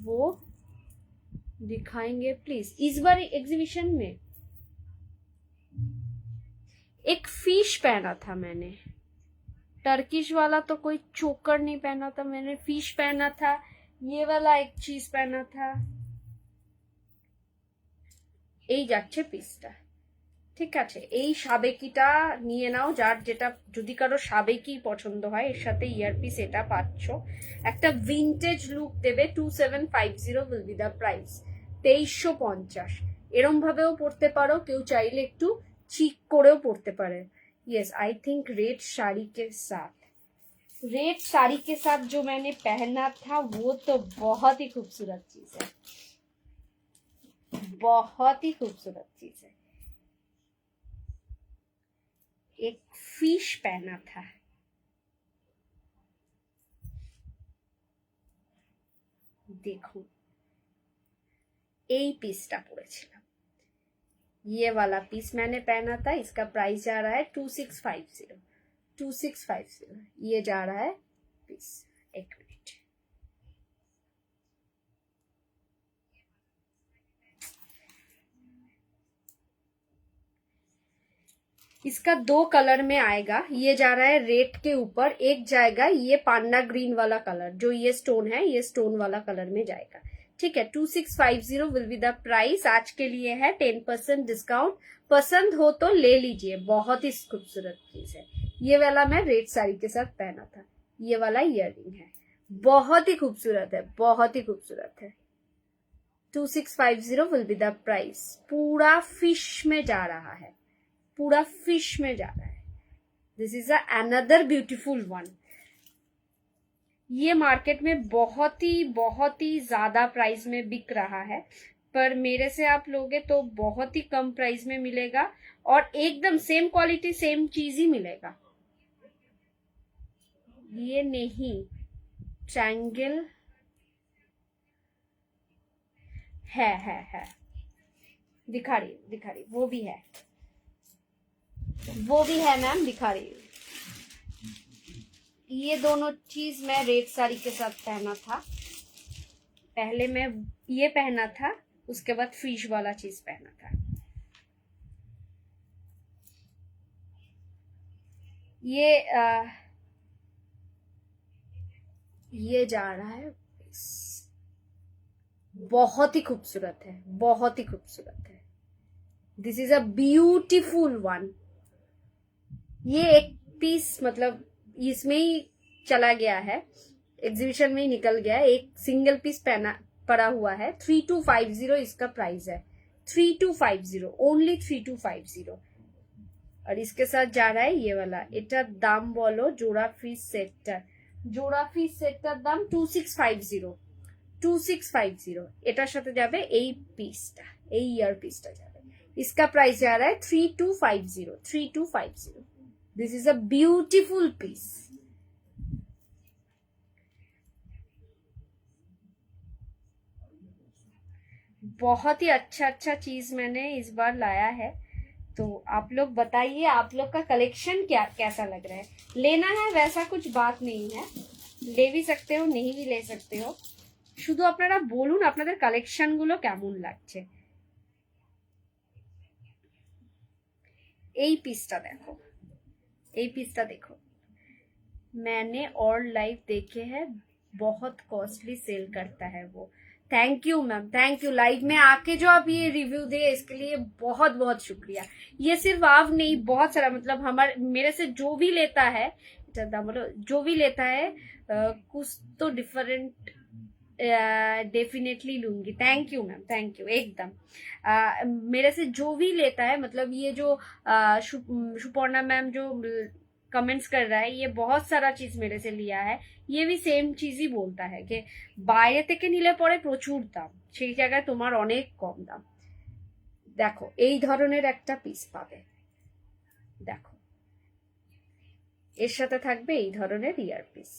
वो दिखाएंगे प्लीज। इस बार एग्जीबिशन में एक फिश पहना था मैंने, टर्किश वाला तो कोई चोकर नहीं पहना था मैंने, फिश पहना था, ये वाला एक चीज पहना था। এই যাচ্ছে পিসটা, ঠিক আছে। এই সাবেকিটা নিয়ে নাও, যার যেটা, যদি কারো সাবেকি পছন্দ হয় এর সাথে ইয়ারপিস এটা পাচ্ছ। একটা ভিনটেজ লুক দেবে। 2750 উইল বি দ্য প্রাইস। 2350। এরম ভাবেও পড়তে পারো, কেউ চাইলে একটু চিক করেও পড়তে পারে। Yes I think red sari के साथ, रेड साड़ी के साथ जो मैंने पहना था वो तो बहुत ही खूबसूरत चीज है, बहुत ही खूबसूरत चीज है। एक फिश पहना था, देखो এই পিসটা পরেছিলাম, ये वाला पीस मैंने पहना था। इसका प्राइस जा रहा है 2650, 2650 ये जा रहा है पीस। एक मिनट, इसका 2 कलर में आएगा। ये जा रहा है रेड के ऊपर, एक जाएगा ये पांडा ग्रीन वाला कलर, जो ये स्टोन है ये स्टोन वाला कलर में जाएगा, ठीक है। 2650 विल बी द प्राइस। आज के लिए है 10% डिस्काउंट। पसंद हो तो ले लीजिए, बहुत ही खूबसूरत चीज है। ये वाला मैं रेड साड़ी के साथ पहना था, ये वाला इयररिंग है, बहुत ही खूबसूरत है, बहुत ही खूबसूरत है। 2650 विल बी द प्राइस। पूरा फिश में जा रहा है, पूरा फिश में जा रहा है। This is another beautiful one. ये मार्केट में बहुत ही ज्यादा प्राइस में बिक रहा है, पर मेरे से आप लोगे तो बहुत ही कम प्राइस में मिलेगा और एकदम सेम क्वालिटी सेम चीज ही मिलेगा। ये नहीं, ट्रायंगल है दिखा रही वो भी है, वो भी है मैम, दिखा रही हूँ। ये दोनों चीज मैं रेड साड़ी के साथ पहना था। पहले मैं ये पहना था, उसके बाद फिश वाला चीज पहना था। ये जा रहा है, बहुत ही खूबसूरत है, बहुत ही खूबसूरत है। This is a beautiful one. ये एक पीस मतलब इसमें ही चला गया है, एग्जीबिशन में ही निकल गया है, एक सिंगल पीस पहना पड़ा हुआ है। 3250 इसका प्राइस है, 3250 ओनली 3250। और इसके साथ जा रहा है ये वाला, एटार दाम बोलो जोड़ा फिश सेटटार, जोड़ा फिश सेटटार दाम 2650, 2650। এটার সাথে যাবে এই পিসটা, এই ইয়ার পিসটা যাবে। इसका प्राइस जा रहा है 3250, 3250। This is a beautiful piece. बहुत ही अच्छा चीज मैंने इस बार लाया है, तो आप लोग बताइए आप लोग का कलेक्शन क्या कैसा लग रहा है। लेना है वैसा कुछ बात नहीं है, ले भी सकते हो नहीं भी ले सकते हो, শুধু আপনারা বলুন আপনাদের কালেকশন গুলো কেমন লাগছে। এই পিসটা দেখো, এই পিসটা देखो, मैंने और लाइव देखे हैं, बहुत कॉस्टली सेल करता है वो। Thank you ma'am, thank you. Live में आके जो आप ये रिव्यू दे इसके लिए बहुत बहुत शुक्रिया। ये सिर्फ आप नहीं, बहुत सारा मतलब हमारे मेरे से जो भी लेता है, जो भी लेता है कुछ तो डिफरेंट डेफिनेटली लूंगी। Thank you ma'am, thank you एकदम। मेरे से जो भी लेता है, मतलब ये जो सुपर्णा मैम जो कमेंट्स कर रहा है, ये बहुत सारा चीज मेरे से लिया है, ये भी सेम चीज ही बोलता है कि বাইরে থেকে নিলে পরে প্রচুর দাম, সেই জায়গায় তোমার অনেক কম দাম। দেখো এই ধরনের একটা পিস পাবে, দেখো এর সাথে থাকবে এই ধরনের ইয়ার পিস।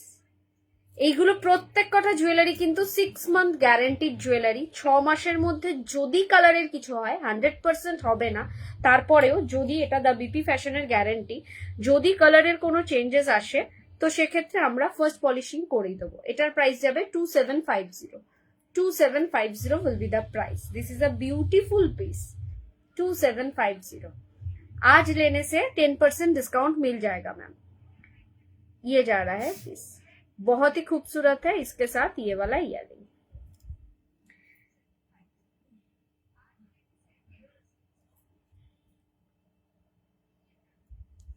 এইগুলো প্রত্যেক কটা জুয়েলারি কিন্তু 6 মান্থ গ্যারান্টিড জুয়েলারি। 6 মাসের মধ্যে যদি কালারের কিছু হয়, 100% হবে না, তারপরেও যদি এটা দা বিপি ফ্যাশনের গ্যারান্টি, যদি কালারের কোনো চেঞ্জেস আসে তো সেক্ষেত্রে আমরা ফার্স্ট পলিশিং করেই দেবো। এটার প্রাইস যাবে 2750, 2750 will be the price. This is a beautiful piece, 2750। आज लेने से 10% डिस्काउंट मिल जाएगा मैम। ये जा रहा है पीस, बहुत ही खूबसूरत है, इसके साथ ये वाला इयररिंग।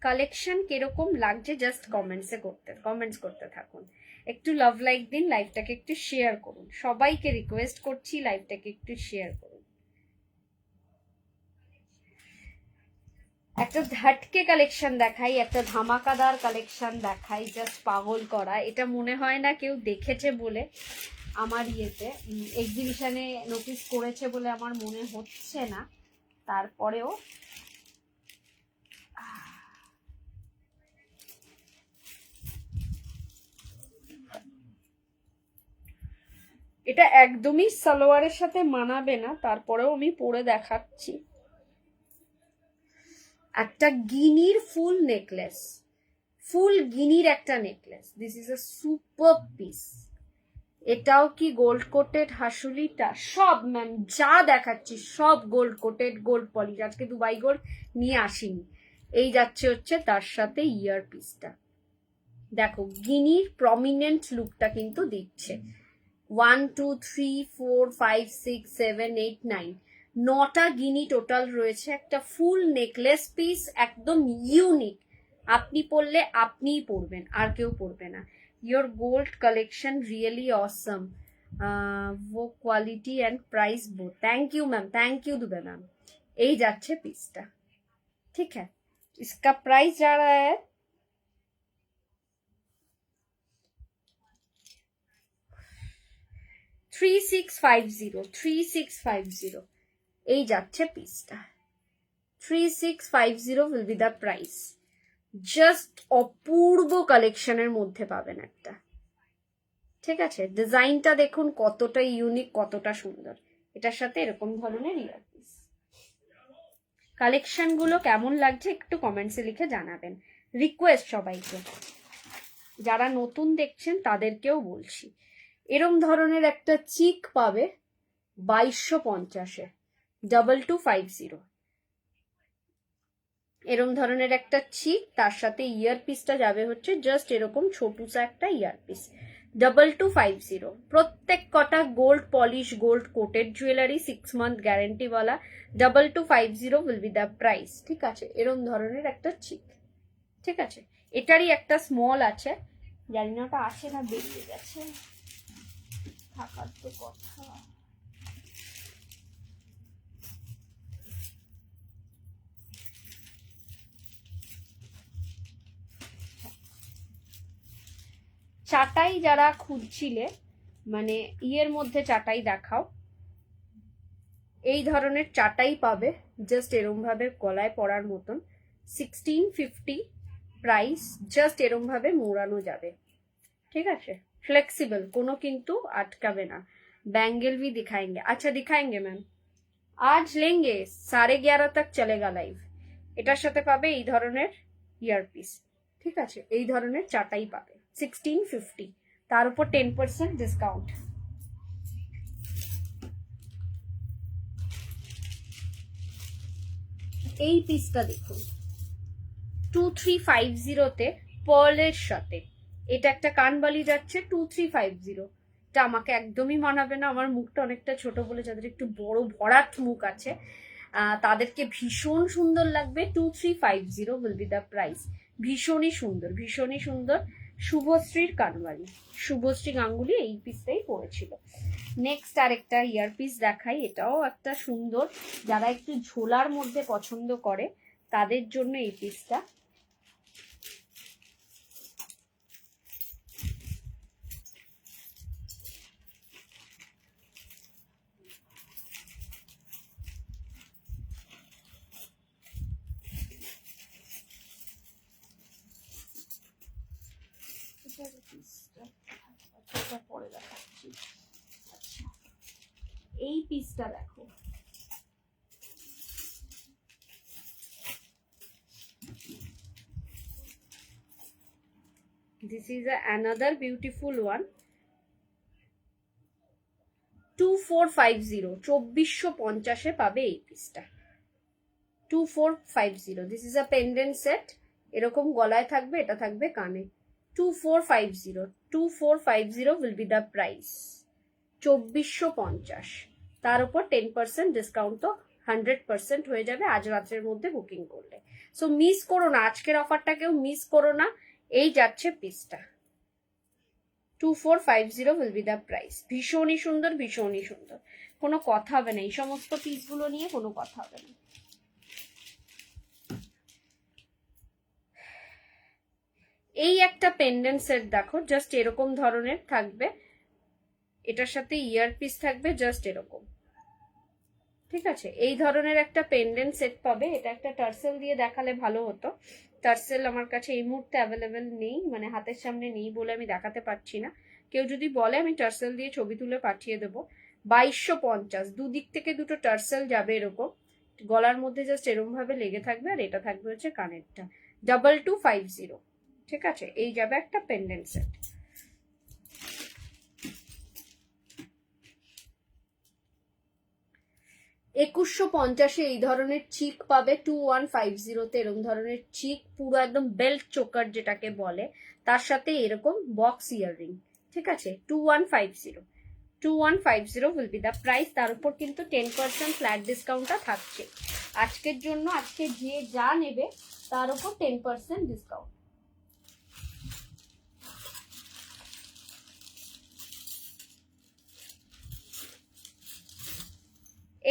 কালেকশন কিরকম লাগছে জাস্ট কমেন্টস করতে থাকুন। একটু লাভ লাইক দিন, লাইভটাকে একটু শেয়ার করুন, সবাইকে রিকোয়েস্ট করছি লাইভটাকে একটু শেয়ার করুন। একটা ধাটকে কালেকশন দেখাই, একটা ধামাকাদার কালেকশন দেখাই, জাস্ট পাগল করা। এটা মনে হয় না কেউ দেখেছে বলে আমার ইয়েতে এক্সিবিশনে নোটিস করেছে বলে আমার মনে হচ্ছে না, তারপরেও এটা একদমই সালোয়ারের সাথে মানাবে না, তারপরেও আমি পরে দেখাচ্ছি। একটা গিনির ফুল নেকলেস, ফুল গিনির একটা necklace. This is a super piece. এটাও কি গোল্ড কোটেড হাসুলিটা? সব ম্যাম যা দেখাচ্ছি সব গোল্ড কোটেড, গোল্ড পলিশ। আজকে দুবাই গোল্ড নিয়ে আসিনি। এই যাচ্ছে হচ্ছে তার সাথে ইয়ার পিসটা। দেখো গিনির প্রমিনেন্ট লুকটা কিন্তু দিচ্ছে। 1 2 3 4 5 6 7 8 9 9টা গিনি টোটাল রয়েছে। একটা ফুল নেকলেস পিস, একদম ইউনিক। আপনি পরলে আপনিই পরবেন, আর কেউ পরবে না। Your gold collection really awesome, वो quality and price both. Thank you ma'am, thank you Dubey ma'am. यही যাচ্ছে পিসটা, ठीक है। इसका प्राइस जा रहा है 3650, 3650। এই যাচ্ছে পিসটা, 3650 will be the price। Just অপূর্ব কালেকশনের মধ্যে পাবেন একটা, ঠিক আছে। ডিজাইনটা দেখুন কতটা ইউনিক, কতটা সুন্দর। এটার সাথে এরকম ধরনের ইয়ারপিস। কালেকশন গুলো কেমন লাগছে একটু কমেন্টসে লিখে জানাবেন। রিকোয়েস্ট সবাইকে, যারা নতুন দেখছেন তাদেরকেও বলছি, এরম ধরনের একটা চিক পাবে 2250-এ, 2250। এরম ধরনের একটা চিক, তার সাথে ইয়ারপিসটা যাবে হচ্ছে জাস্ট এরকম ছোটুসা একটা ইয়ারপিস, 2250। প্রত্যেক কটা gold polish, gold coated jewellery, 6 month guarantee वाला। 2250 উইল বি দ্য প্রাইস, ঠিক আছে। এরম ধরনের একটা চিক, ঠিক আছে। এটারই একটা স্মল আছে, জানি না ওটা আসে না বেরিয়ে গেছে, থাকার তো কথা। চাটাই যারা খুঁজছিলে, মানে ইয়ের মধ্যে চাটাই দেখাও, এই ধরনের চাটাই পাবে জাস্ট এরম ভাবে গলায় পরার মতন। 1650 প্রাইস, জাস্ট এরম ভাবে মোড়ানো যাবে, ঠিক আছে। ফ্লেক্সিবল, কোনো কিন্তু আটকাবে না। बैंगल भी दिखाएंगे, अच्छा दिखाएंगे मैम, आज लेंगे 11:30 तक चलेगा लाइव। এটার সাথে পাবে এই ধরনের ইয়ারপিস, ঠিক আছে। এই ধরনের চাটাই পাবে 1650, তার উপর 10% ডিসকাউন্ট। এই পিসটা দেখুন 2350-তে পার্লের সাথে। এটা একটা কানবালি যাচ্ছে 2350। এটা আমাকে একদমই মানাবে না, আমার মুখটা অনেকটা ছোট বলে, যাদের একটু বড় ভরাট মুখ আছে তাদেরকে ভীষণ সুন্দর লাগবে। 2350 উইল বি দ্য প্রাইস। ভীষণই সুন্দর, ভীষণই সুন্দর। শুভশ্রীর কানবালি, শুভশ্রী গাঙ্গুলি এই পিসটাই পরেছিল। নেক্সট আরেকটা ইয়ারপিস দেখাই, এটাও একটা সুন্দর, যারা একটু ঝোলার মধ্যে পছন্দ করে তাদের জন্য এই পিসটা। পরে দেখাচ্ছি। আচ্ছা এই পিসটা দেখো, this is another beautiful one। 2450, 2450-এ পাবে এই পিসটা, 2450। This is a pendant set, এরকম গলায় থাকবে, এটা থাকবে কানে। 2450, 2450 will be the price। 2450, তার উপর 10% ডিসকাউন্ট তো 100% হয়ে যাবে আজ রাত্রের মধ্যে বুকিং করলে। সো মিস করো না, আজকের অফারটা কেউ মিস করো না। এই যাচ্ছে পিসটা, 2450 will be the price। ভীষণই সুন্দর, ভীষণই সুন্দর, কোনো কথা হবে না, এই সমস্ত পিসগুলো নিয়ে কোনো কথা হবে না। এই একটা পেন্ডেন্ট সেট দেখো, জাস্ট এরকম ধরনের থাকবে, এটার সাথে ইয়ার পিস থাকবে জাস্ট এরকম, ঠিক আছে? এই ধরনের একটা পেন্ডেন্ট সেট পাবে। এটা একটা টার্সেল দিয়ে দেখালে ভালো হতো, টার্সেল আমার কাছে এই মুহূর্তে অ্যাভেলেবেল নেই, মানে হাতের সামনে নেই বলে আমি দেখাতে পারছি না। কেউ যদি বলে আমি টার্সেল দিয়ে ছবি তুলে পাঠিয়ে দেবো। 2250, দুদিক থেকে দুটো টার্সেল যাবে এরকম, গলার মধ্যে জাস্ট এরকম ভাবে লেগে থাকবে, আর এটা থাকবে হচ্ছে কানেরটা। 2250, ঠিক আছে? এই যাবে একটা পেন্ডেন্ট সেট। $2150 এই ধরনের চিক পাবে। 2150 এরকম ধরনের চিক, পুরো একদম বেল্ট চোকার যেটাকে বলে, তার সাথে এরকম বক্স ইয়াররিং, ঠিক আছে? 2150 will be the price। তার উপর কিন্তু 10% ফ্ল্যাট ডিসকাউন্টটা থাকছে আজকের জন্য। আজকে যে যা নেবে তার উপর 10% ডিসকাউন্ট।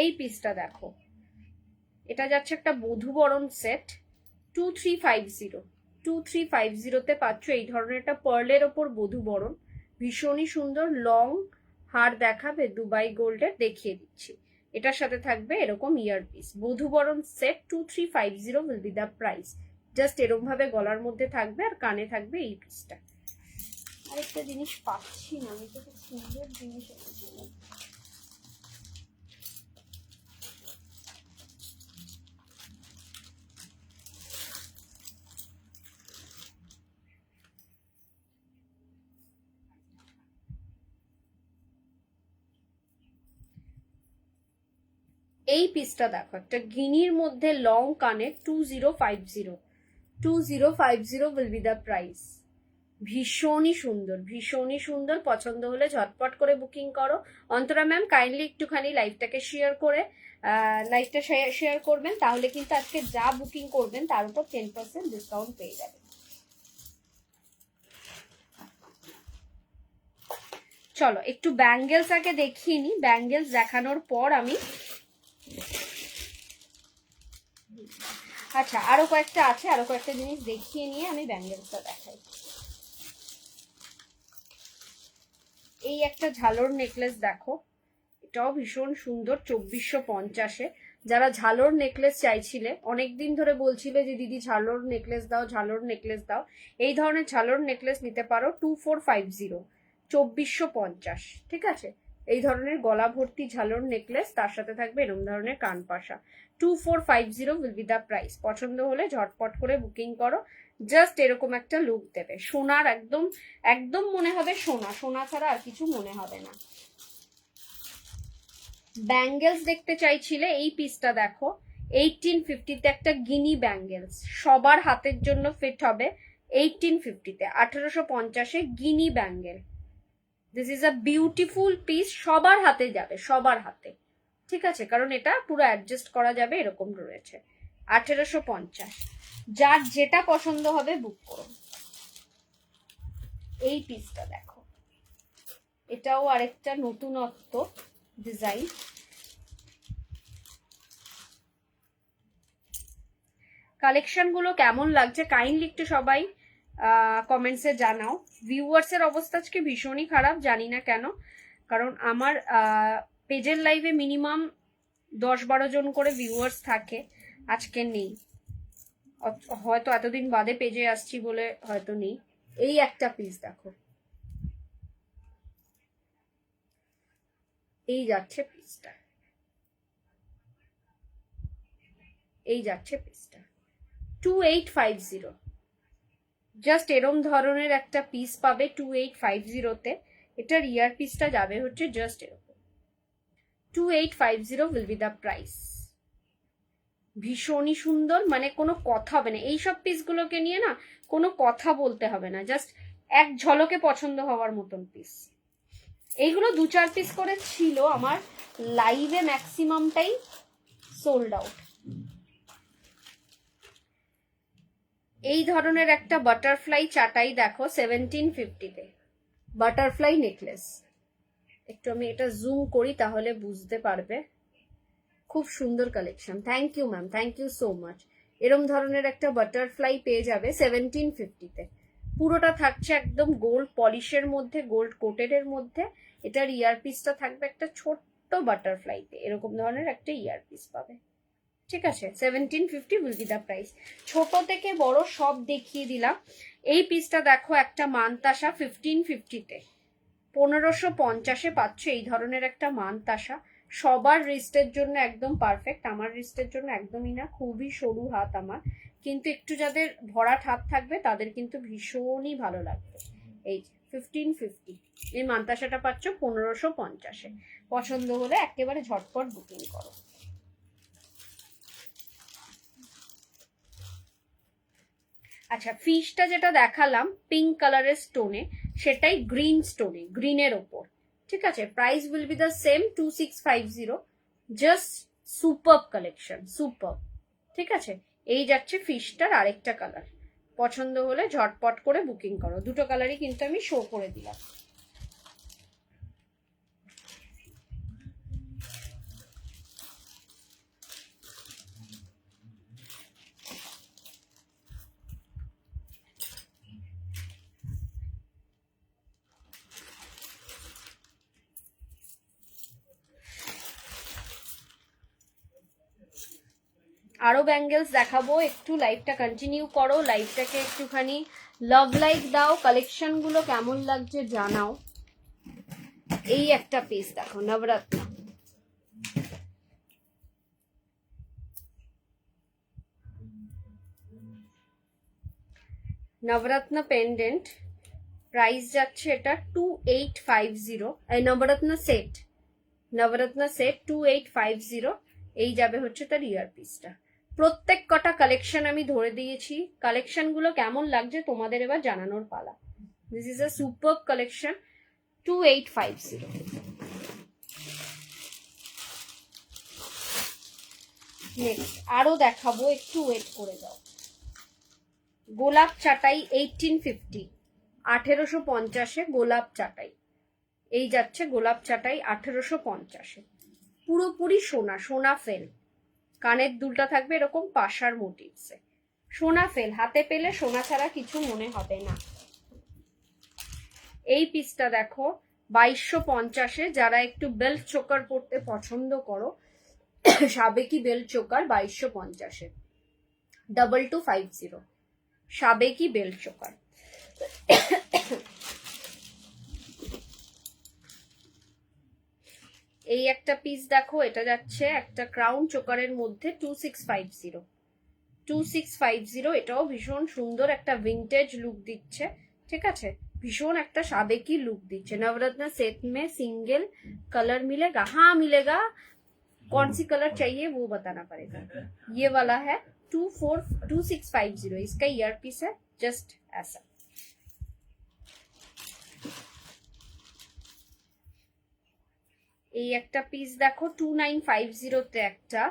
এই পিসটা দেখো, এটা যাচ্ছে একটা বধূবরণ সেট, 2350 তে পাচ্ছ এই ধরনের একটা পার্লের ওপর বধূবরণ, ভীষণই সুন্দর। লং হার দেখাবে, দুবাই গোল্ডের দেখিয়ে দিচ্ছি। এটার সাথে থাকবে এরকম ইয়ার পিস, বধূবরণ set. 2350 will be the price। জাস্ট এরকম ভাবে গলার মধ্যে থাকবে, আর কানে থাকবে এই পিসটা। আরেকটা জিনিস পাচ্ছি না আমি, তো খুব সুন্দর জিনিস এনেছিলাম। এই পিসটা দেখো, একটা গিনির মধ্যে লং কানে, 2050 will be the price। ভীষণই সুন্দর, ভীষণই সুন্দর। পছন্দ হলে ঝটপট করে বুকিং করো। অন্তরা ম্যাম কাইন্ডলি একটুখানি লাইভটাকে শেয়ার করে লাইভটা শেয়ার করবেন, তাহলে কিন্তু আজকে যা বুকিং করবেন তার উপর 10% ডিসকাউন্ট পেয়ে যাবেন। চলো একটু ব্যাঙ্গেলস আগে দেখিয়ে নি, ব্যাঙ্গেলস দেখানোর পর আমি, আচ্ছা আরো কয়েকটা আছে, আরো কয়েকটা জিনিস দেখিয়ে নিয়ে আমি ব্যাঙ্গেলসটা দেখাই। এই একটা ঝালর নেকলেস দেখো, এটাও ভীষণ সুন্দর, 2450-এ। যারা ঝালর নেকলেস চাইছিলে, অনেকদিন ধরে বলছিলে যে দিদি ঝালর নেকলেস দাও, ঝালর নেকলেস দাও, এই ধরনের ঝালর নেকলেস নিতে পারো। 2450, 2450, ঠিক আছে? এই ধরনের গলা ভর্তি ঝালর নেকলেস, তার সাথে থাকবে এরকম ধরনের কানপাশা। 2450 will be the price। পছন্দ হলে ঝটপট করে বুকিং করো। জাস্ট এরকম একটা লুক দেবে, সোনার একদম একদম মনে হবে সোনা, সোনা ছাড়া আর কিছু মনে হবে না। ব্যাঙ্গেলস দেখতে চাইছিলে, এই পিসটা দেখো, 1850-তে একটা গিনি ব্যাঙ্গেলস, সবার হাতের জন্য ফিট হবে। 1850-তে, 1850-এ guinea bangle. This is a beautiful piece, সবার হাতে যাবে, সবার হাতে, ঠিক আছে? কারণ এটা পুরো অ্যাডজাস্ট করা যাবে, এরকম রয়েছে। 1850, যার যেটা পছন্দ হবে বুক করো। এই পিসটা দেখো, এটাও আরেকটা নতুনত্ব ডিজাইন। কালেকশন গুলো কেমন লাগছে কাইন্ডলি একটু সবাই কমেন্টসে জানাও। ভিউয়ার্স এর অবস্থা আজকে ভীষণই খারাপ, জানি না কেন, কারণ আমার পেজের লাইভে মিনিমাম 10-12 জন করে ভিউয়ার্স থাকে, আজকে নেই, হয়তো এতদিন বাদে পেজে আসছি বলে হয়তো নেই। এই একটা পিস দেখো, এই যাচ্ছে পিসটা, এই যাচ্ছে পিসটা 2850। জাস্ট এরম ধরনের একটা পিস পাবে 2850-তে। এটার ইয়ার পিসটা যাবে হচ্ছে জাস্ট এরকম। 2850 will be the price। ভীষণই সুন্দর, মানে কোনো কথা হবে না, এইসব পিসগুলোকে নিয়ে না কোনো কথা বলতে হবে না, জাস্ট এক ঝলকে পছন্দ হওয়ার মতন পিস। এইগুলো 2-4 পিস করে ছিল আমার লাইভে, ম্যাক্সিমামটাই সোল্ড আউট। এই ধরনের একটা বাটারফ্লাই চাটাই দেখো 1750-তে, বাটারফ্লাই নেকলেস। একটু আমি এটা জুম করি তাহলে বুঝতে পারবে। খুব সুন্দর collection. Thank you ma'am, thank you so much. এরম ধরনের একটা বাটারফ্লাই পেয়ে যাবে 1750-তে। পুরোটা থাকছে একদম গোল্ড পলিশের মধ্যে, গোল্ড কোটেড মধ্যে। এটার ইয়ারপিসটা থাকবে একটা ছোট্ট বাটারফ্লাইতে, এরকম ধরনের একটা ইয়ারপিস পাবে। ঠিক আছে, 1750 উইল বি দ্য প্রাইস। ছোট থেকে বড় সব দেখিয়ে দিলাম। এই পিসটা দেখো একটা মানতাসা 1550-তে, 1550-এ পাচ্ছ এই ধরনের একটা মানতাসা। সবার রিস্টের জন্য একদম পারফেক্ট, আমার রিস্টের জন্য একদমই না, খুবই সরু হাত আমার, কিন্তু একটু যাদের ভরাট হাত থাকবে তাদের কিন্তু ভীষণই ভালো লাগবে। এই 1550 এই মানতাসাটা পাচ্ছ 1550-এ। পছন্দ হলে একেবারে ঝটপট বুকিং করো। আচ্ছা, ফিশটা যেটা দেখালাম পিঙ্ক কালারের স্টোনে, সেটাই গ্রিন স্টোনে, গ্রিনের ওপর। ঠিক আছে, price will be the same 2650। Just super collection, super. ঠিক আছে, এই যাচ্ছে ফিশটার আরেকটা কালার। পছন্দ হলে ঝটপট করে বুকিং করো। দুটো কালারই কিন্তু আমি শো করে দিলাম। আরো ব্যাঙ্গেলস দেখাবো, একটু লাইভটা কন্টিনিউ করো, লাইভটাকে একটুখানি লাভ লাইক দাও, কালেকশন গুলো কেমন লাগছে জানাও। এই একটা পিস দেখো, নবরত্ন, নবরত্ন পেন্ডেন্ট। প্রাইস যাচ্ছে এটা 2850। নবরত্ন সেট, নবরত্ন সেট 2850। এই যাবে হচ্ছে তার ইয়ারপিসটা। প্রত্যেক কটা কালেকশন আমি ধরে দিয়েছি, কালেকশন গুলো কেমন লাগছে তোমাদের এবার জানানোর পালা। This is a super collection, 2850। Next আরো দেখাবো, একটু ওয়েট করে যাও। গোলাপ চাটাই 1850, 1850-এ গোলাপ চাটাই। এই যাচ্ছে গোলাপ চাটাই 1850-এ। পুরোপুরি সোনা, সোনা ফেল। কানের দুলটা থাকবে এরকম পাশার মোটিভসে। সোনা ফেল, হাতে পেলে সোনা ছাড়া কিছু মনে হবে না। এই পিসটা দেখো 2250-এ। যারা একটু বেল্ট চোকার পরতে পছন্দ করো, সাবেকি বেল্ট চোকার 2250-এ, 2250 সাবেকি বেল্ট চোকার। এই একটা পিস দেখো, এটা যাচ্ছে একটা ক্রাউন চোকারের মধ্যে 2650, 2650। এটাও ভীষণ সুন্দর একটা ভিন্টেজ লুক দিচ্ছে। ঠিক আছে, ভীষণ একটা সাবেকি লুক দিচ্ছে। नवरत्न सेट में सिंगल कलर मिलेगा? हाँ मिलेगा। कौन सी कलर चाहिए वो बताना पड़ेगा। ये वाला है 2650, इसका ईयर पीस है जस्ट ऐसा। এই একটা পিস দেখো 2950-তে, একটা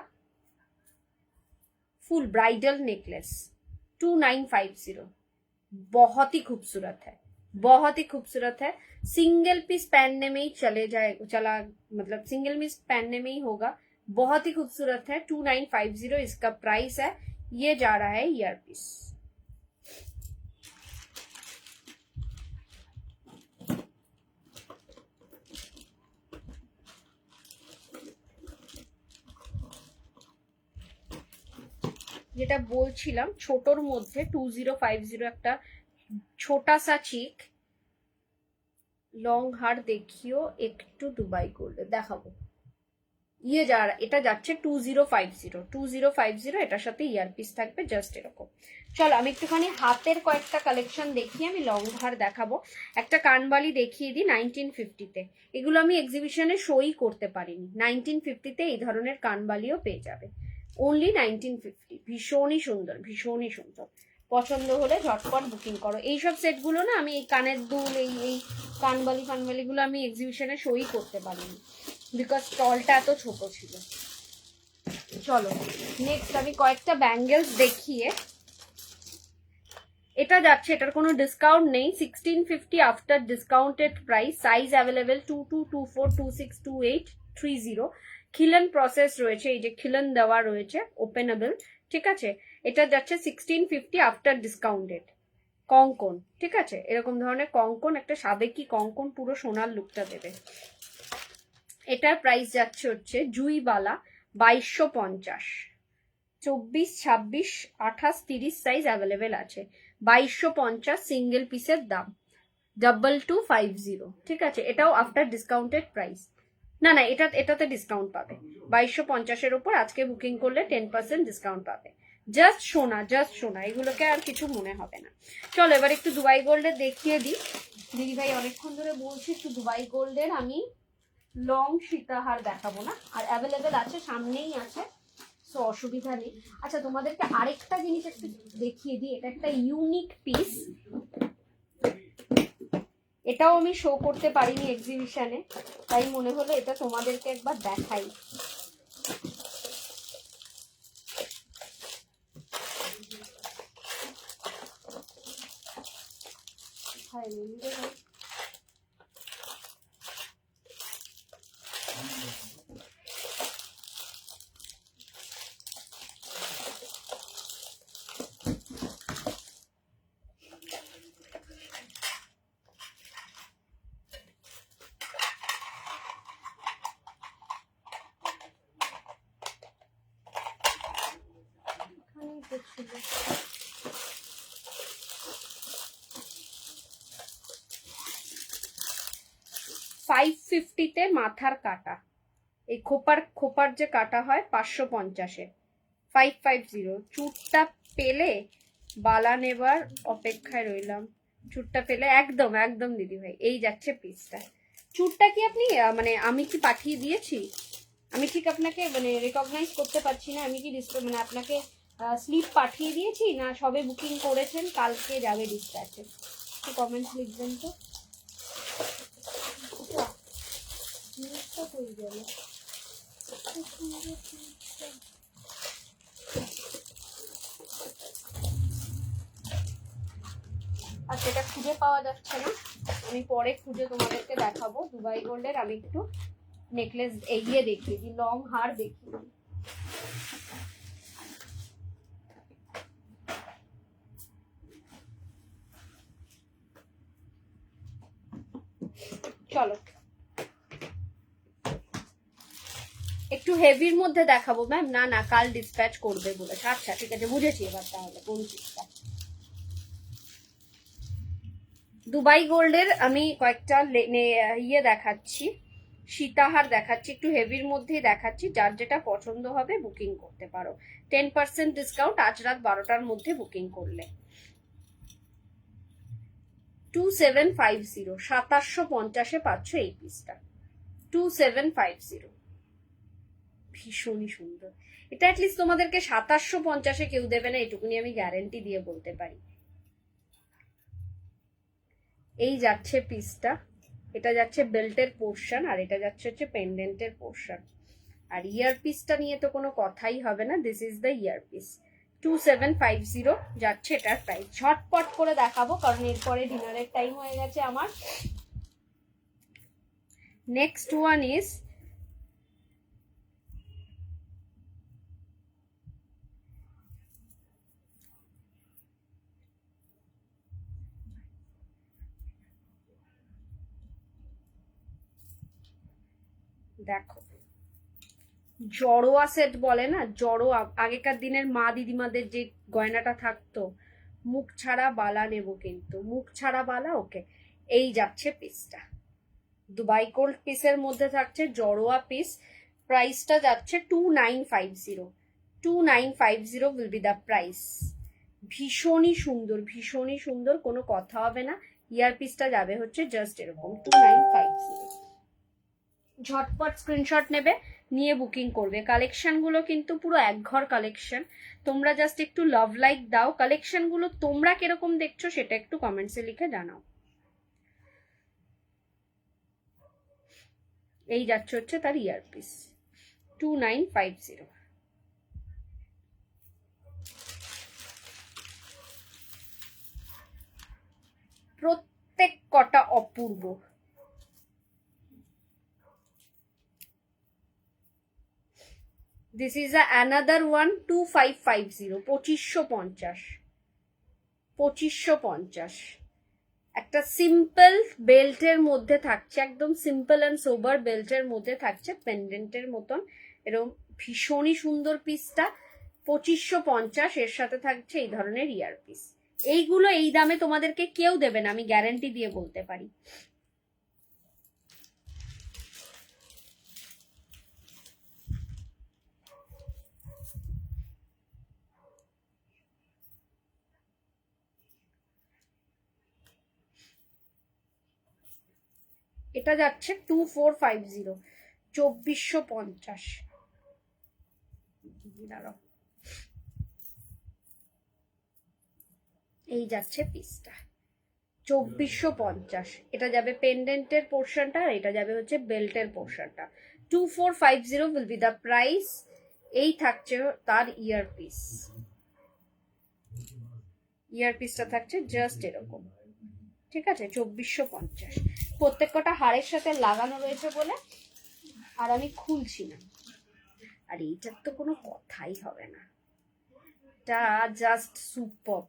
फुल ब्राइडल नेकलेस 2950। बहुत ही खूबसूरत है, बहुत ही खूबसूरत है। सिंगल पीस पहनने में ही चला मतलब सिंगल पीस पहनने में ही होगा। बहुत ही खूबसूरत है, 2950 इसका प्राइस है। ये जा रहा है ईयर पीस। যেটা বলছিলাম ছোটর মধ্যে 2050 একটা ছোটা সা চিক লং হার দেখিও, একটু দুবাই গোল্ডে দেখাবো। ইয়ে এটা যাচ্ছে 2050, এটার সাথে ইয়ারপিস থাকবে জাস্ট এরকম। চলো আমি একটুখানি হাতের কয়েকটা কালেকশন দেখিয়ে আমি লং হার দেখাবো। একটা কানবালি দেখিয়ে দিই 1950-তে। এগুলো আমি এক্সিবিশনে শোই করতে পারিনি। 1950-তে এই ধরনের কানবালিও পেয়ে যাবে, অনলি 1950। ভীষণই সুন্দর, ভীষণই সুন্দর। পছন্দ হলে ঝটপট বুকিং করো। এইসব সেটগুলো না আমি এই কানের দুল, এই কানবালিগুলো আমি এক্সিবিশনে শোই করতে পারিনি, বিকজ স্টলটা এত ছোট ছিল। চলো নেক্সট আমি কয়েকটা ব্যাঙ্গেলস দেখিয়ে, এটা যাচ্ছে, এটার কোনো ডিসকাউন্ট নেই, 1650 after discounted price, size available 22, 24, 26, 28, 30। খিলন প্রসেস রয়েছে, এই যে খিলন দেওয়া রয়েছে, ওপেনেবল, ঠিক আছে। এটা যাচ্ছে 1650 আফটার ডিসকাউন্টেড। কঙ্কন, ঠিক আছে, এরকম ধরনের কঙ্কন, একটা সাবেকি কঙ্কন, পুরো সোনার লুকটা দেবে। এটার প্রাইস যাচ্ছে হচ্ছে জুইবালা 2250, 24, 26, 28, 30 সাইজ অ্যাভেলেবেল আছে। 2250 সিঙ্গেল পিসের দাম, 2250, ঠিক আছে। এটাও আফটার ডিসকাউন্টেড প্রাইস, না না এটাতে ডিসকাউন্ট পাবে। 2250-এর উপর আজকে বুকিং করলে 10% ডিসকাউন্ট পাবে। জাস্ট সোনা, এগুলোকে আর কিছু মনে হবে না। চলো এবার একটু দুবাই গোল্ডের দেখিয়ে দিই। দিদি ভাই অনেকক্ষণ ধরে বলছি একটু দুবাই গোল্ডের আমি লং সীতাহার দেখাবো না, আর অ্যাভেলেবেল আছে, সামনেই আছে, সো অসুবিধা নেই। আচ্ছা তোমাদেরকে আরেকটা জিনিস একটু দেখিয়ে দিই, এটা একটা ইউনিক পিস, এটাও আমি শো করতে পারিনি এক্সিবিশনে, তাই মনে হলো এটা তোমাদেরকে একবার দেখাই। ছিল 550-তে মাথার কাটা, এই খোপার যে কাটা হয় 550-এ, 550। চুটটা পেলে বালা নেবার অপেক্ষায় রইলাম, চুটটা পেলে একদম একদম দিদি ভাই, এই যাচ্ছে পিসটা। চুটটা কি আপনি মানে আমি কি পাঠিয়ে দিয়েছি, আমি ঠিক আপনাকে মানে রেকগনাইজ করতে পারছি না, আমি কি মানে আপনাকে স্লিপ পাঠিয়ে দিয়েছি, না সবে বুকিং করেছেন, কালকে যাবে ডিসপ্যাচে, একটু কমেন্টস লিখবেন তো। হয়ে গেল আর সেটা খুঁজে পাওয়া যাচ্ছে না, আমি পরে খুঁজে তোমাদেরকে দেখাবো। দুবাই গোল্ডের আমি একটু নেকলেস এগিয়ে দেখিয়ে দিই, লং হার দেখিয়ে দিই। চলো একটু হেভির মধ্যে দেখাবো ম্যাম, না না কাল ডিসপ্যাচ করবে বলেছে, আচ্ছা ঠিক আছে বুঝেছি এবার তাহলে কোন চিজটা। দুবাই গোল্ডের আমি কয়েকটা ইয়ে দেখাচ্ছি, সীতাহার দেখাচ্ছি, একটু হেভির মধ্যেই দেখাচ্ছি, যার যেটা পছন্দ হবে বুকিং করতে পারো। 10% ডিসকাউন্ট আজ রাত 12টার মধ্যে বুকিং করলে। 2750, 2750-এ পাচ্ছ এই পিসটা, 2750, ভীষণই সুন্দর। এটা অ্যাটলিস্ট তোমাদেরকে 2750-এ কেউ দেবে না, এটুকুনি আমি গ্যারেন্টি দিয়ে বলতে পারি। এই যাচ্ছে পিসটা, এটা যাচ্ছে বেল্টের পোর্শন, আর এটা যাচ্ছে হচ্ছে পেন্ডেন্টের পোর্শন। আর ইয়ার পিসটা নিয়ে তো কোনো কথাই হবে না, this is the year piece. 2750 যাচ্ছে এটার প্রাইস। ঝটপট করে দেখাবো কারণ এরপরে ডিনারের টাইম হয়ে গেছে আমার। নেক্সট ওয়ান ইজ দেখো, জড়োয়া সেট বলে না, জড়োয়া, আগেকার দিনের মা দিদিমাদের যে গয়নাটা থাকতো, মুখ ছাড়া বালা নেব, কিন্তু মুখ ছাড়া বালা, ওকে। এই যাচ্ছে পিসটা, দুবাই গোল্ড পিসের মধ্যে থাকছে জড়োয়া পিস, প্রাইসটা যাচ্ছে 2950, 2950 উইল বি দ্য প্রাইস। ভীষণই সুন্দর, ভীষণই সুন্দর, কোনো কথা হবে না। ইয়ার পিসটা যাবে হচ্ছে জাস্ট এরকম 2950। ঝটপট স্ক্রিনশট নেবে, নিয়ে বুকিং করবে। কালেকশনগুলো কিন্তু পুরো একঘর কালেকশন, তোমরা জাস্ট একটু লাভ লাইক দাও। কালেকশনগুলো তোমরা কিরকম দেখছো সেটা একটু কমেন্টসে লিখে জানাও। এই যাচ্ছে হচ্ছে তার ইয়ারপিস, 2950। কটা অপূর্ব। This is another one, 2550, 2550, 2550। একটা সিম্পল বেল্টের মধ্যে থাকছে, একদম সিম্পল অ্যান্ড সোবার বেল্টের মধ্যে থাকছে পেন্ডেন্টের মতন, এরকম ভীষণই সুন্দর পিসটা। 2550, এর সাথে থাকছে এই ধরনের ইয়ার পিস। এইগুলো এই দামে তোমাদেরকে কেউ দেবে না, আমি গ্যারান্টি দিয়ে বলতে পারি। এটা যাচ্ছে 2450, 2450। এই যাচ্ছে পিসটা 2450। এটা যাবে পেন্ডেন্টের পোর্শনটা, আর এটা যাবে হচ্ছে বেল্টের পোর্শনটা। 2450 উইল বি দ্য প্রাইস। এই থাকছে তার ইয়ার পিস। ইয়ার পিসটা থাকছে জাস্ট এরকম, ঠিক আছে, 2450। প্রত্যেক কটা হাড়ের সাথে লাগানো রয়েছে বলে আর আমি খুলছি না। আর এইটার তো কোনো কথাই হবে না, এটা জাস্ট সুপার,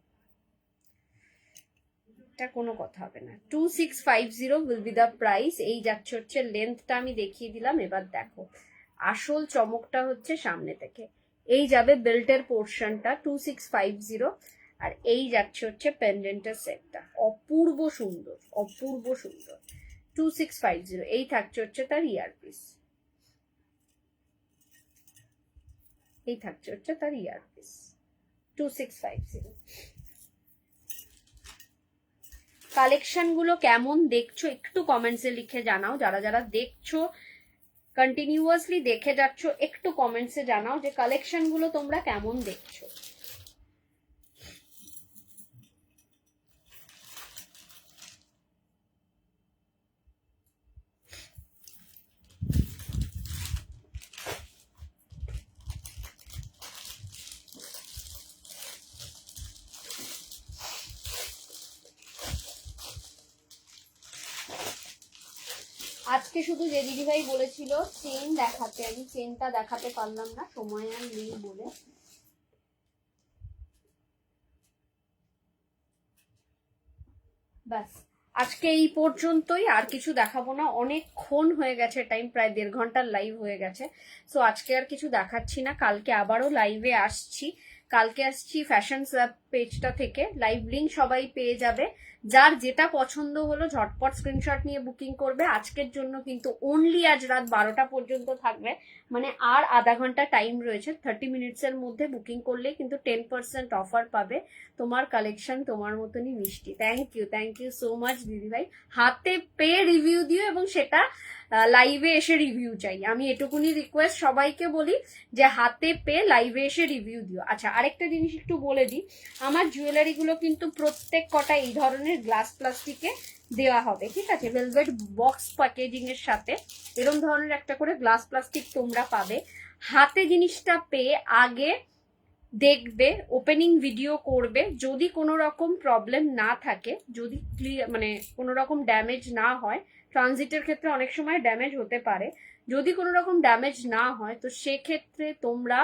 এটা কোনো কথা হবে না। 2650 উইল বি দ্য প্রাইস। এই যাচ্ছে হচ্ছে লেন্থটা আমি দেখিয়ে দিলাম, এবার দেখো আসল চমকটা হচ্ছে সামনে থেকে। এই যাবে বেল্টের পোর্শনটা 2650, আর এই যাচ্ছে হচ্ছে পেন্ডেন্টের সেটটা। অপূর্ব সুন্দর, অপূর্ব সুন্দর। 2650। এই থাকছে হচ্ছে তার ইয়ারপিস, এই থাকছে হচ্ছে তার ইয়ারপিস 2650। কালেকশন গুলো কেমন দেখছো একটু কমেন্টসে লিখে জানাও। যারা যারা দেখছো, কন্টিনিউয়াসলি দেখে যাচ্ছ, একটু কমেন্টসে জানাও যে কালেকশন গুলো তোমরা কেমন দেখছো। আজকে শুধু যে দিদিভাই বলেছিল চেন দেখাতে, আমি চেনটা দেখাতে পারলাম না, সময় আর নেই বলে। ব্যাস আজকে এই পর্যন্তই, আর কিছু দেখাবো না, অনেকক্ষণ হয়ে গেছে টাইম, প্রায় 1.5 ঘন্টার লাইভ হয়ে গেছে। সো আজকে আর কিছু দেখাচ্ছি না, কালকে আবারও লাইভে আসছি। কালকে আসছি ফ্যাশন স্ল্যাব পেজটা থেকে, লাইভ লিঙ্ক সবাই পেয়ে যাবে। যার যেটা পছন্দ হলো ঝটপট স্ক্রিনশট নিয়ে বুকিং করবে। আজকের জন্য কিন্তু অনলি আজ রাত 12টা পর্যন্ত থাকবে, মানে আর আধা ঘন্টা টাইম রয়েছে। 30 মিনিটসের মধ্যে বুকিং করলে কিন্তু 10% অফার পাবে। তোমার কালেকশন তোমার মতনই মিষ্টি। থ্যাংক ইউ সো মাচ দিদিভাই। হাতে পেয়ে রিভিউ দিও, এবং সেটা লাইভে এসে রিভিউ চাই। আমি এটুকুনি রিকোয়েস্ট সবাইকে বলি যে হাতে পেয়ে লাইভে এসে রিভিউ দিও। আচ্ছা, আরেকটা জিনিস একটু বলে দিই, আমার জুয়েলারি গুলো কিন্তু প্রত্যেক কটা এই ধরনের গ্লাস প্লাস্টিকে দেওয়া হবে, ঠিক আছে, ভেলভেট বক্স প্যাকেজিং এর সাথে এরকম ধরনের একটা করে গ্লাস প্লাস্টিক তোমরা পাবে। হাতে জিনিসটা পেয়ে আগে দেখবে, ওপেনিং ভিডিও করবে, যদি কোনো রকম প্রবলেম না থাকে, যদি ক্লিয়ার মানে কোনো রকম ড্যামেজ না হয়, ট্রানজিটের ক্ষেত্রে অনেক সময় ড্যামেজ হতে পারে, যদি কোনো রকম ড্যামেজ না হয় তো সেক্ষেত্রে তোমরা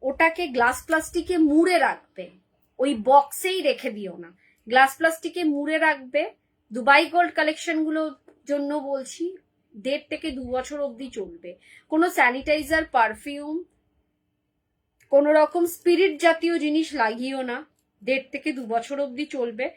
ওটাকে গ্লাস প্লাস্টিকে মুড়ে রাখবে, ওই বক্সেই রেখে দিও না, গ্লাস প্লাস্টিকে মুড়ে রাখবে। দুবাই গোল্ড কালেকশন গুলোর জন্য বলছি, 1.5 থেকে 2 বছর অবধি চলবে। কোনো স্যানিটাইজার, পারফিউম, কোন রকম স্পিরিট জাতীয় জিনিস লাগিও না, 1.5 থেকে 2 বছর অবধি চলবে।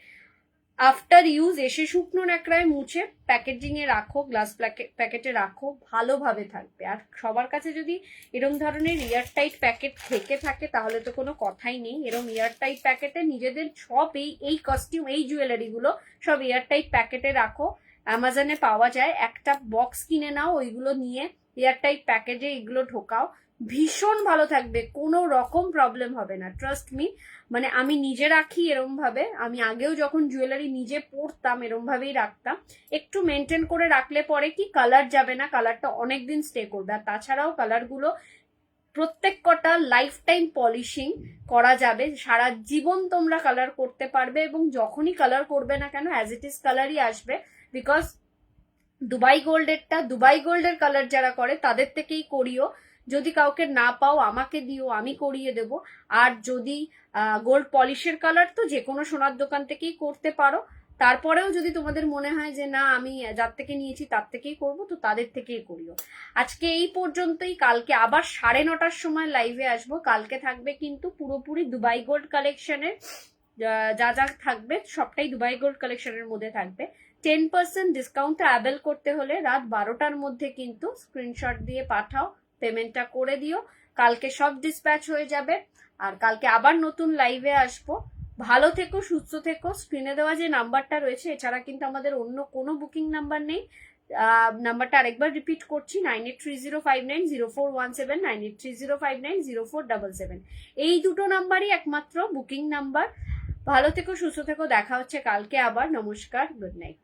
আফটার ইউজ এসে শুকনো ন্যাকড়ায় মুছে প্যাকেজিং এ রাখো, গ্লাস প্যাকেটে রাখো, ভালোভাবে থাকবে। আর সবার কাছে যদি এরম ধরনের এয়ার টাইট প্যাকেট থেকে থাকে তাহলে তো কোনো কথাই নেই। এরম এয়ার টাইট প্যাকেটে নিজেদের সব এই কস্টিউম, এই জুয়েলারি গুলো সব এয়ার টাইট প্যাকেটে রাখো। অ্যামাজনে পাওয়া যায়, একটা বক্স কিনে নাও, ওইগুলো নিয়ে এয়ার টাইট প্যাকেজে এগুলো ঢোকাও, ভীষণ ভালো থাকবে, কোনো রকম প্রবলেম হবে না, ট্রাস্ট মি। মানে আমি নিজে রাখি এরম ভাবে, আমি আগেও যখন জুয়েলারি নিজে পরতাম এরম ভাবেই রাখতাম। একটু মেনটেন করে রাখলে পরে কি কালার যাবে না, কালারটা অনেকদিন স্টে করবে। আর তাছাড়াও কালারগুলো প্রত্যেক কটা লাইফ টাইম পলিশিং করা যাবে, সারা জীবন তোমরা কালার করতে পারবে, এবং যখনই কালার করবে না কেন অ্যাজ ইট ইজ কালারই আসবে। বিকজ দুবাই গোল্ডের কালার যারা করে তাদের থেকেই করিও। যদি কাউকে না পাও আমাকে দিও, আমি করিয়ে দেব। আর যদি গোল্ড পলিশের কালার তো যে কোনো সোনার দোকান থেকেই করতে পারো। তারপরেও যদি তোমাদের মনে হয় যে না আমি যার থেকে নিয়েছি তার থেকেই করবো, তো তাদের থেকেই করিও। আজকে এই পর্যন্তই, কালকে আবার 9:30টার সময় লাইভে আসবো। কালকে থাকবে কিন্তু পুরোপুরি দুবাই গোল্ড কালেকশনের, যা যা থাকবে সবটাই দুবাই গোল্ড কালেকশনের মধ্যে থাকবে। 10% ডিসকাউন্টটা অ্যাভেল করতে হলে রাত 12টার মধ্যে কিন্তু স্ক্রিনশট দিয়ে পাঠাও, পেমেন্টটা করে দিও। কালকে সব ডিসপ্যাচ হয়ে যাবে। আর কালকে আবার নতুন লাইভে আসবো। ভালো থেকো, সুস্থ থেকো। স্ক্রিনে দেওয়া যে নাম্বারটা রয়েছে, এছাড়া কিন্তু আমাদের অন্য কোনো বুকিং নাম্বার নেই। নাম্বারটা আরেকবার রিপিট করছি, 9830590417, 9830590477। এই দুটো নাম্বারই একমাত্র বুকিং নাম্বার। ভালো থেকো, সুস্থ থেকো, দেখা হচ্ছে কালকে আবার। নমস্কার, গুড নাইট।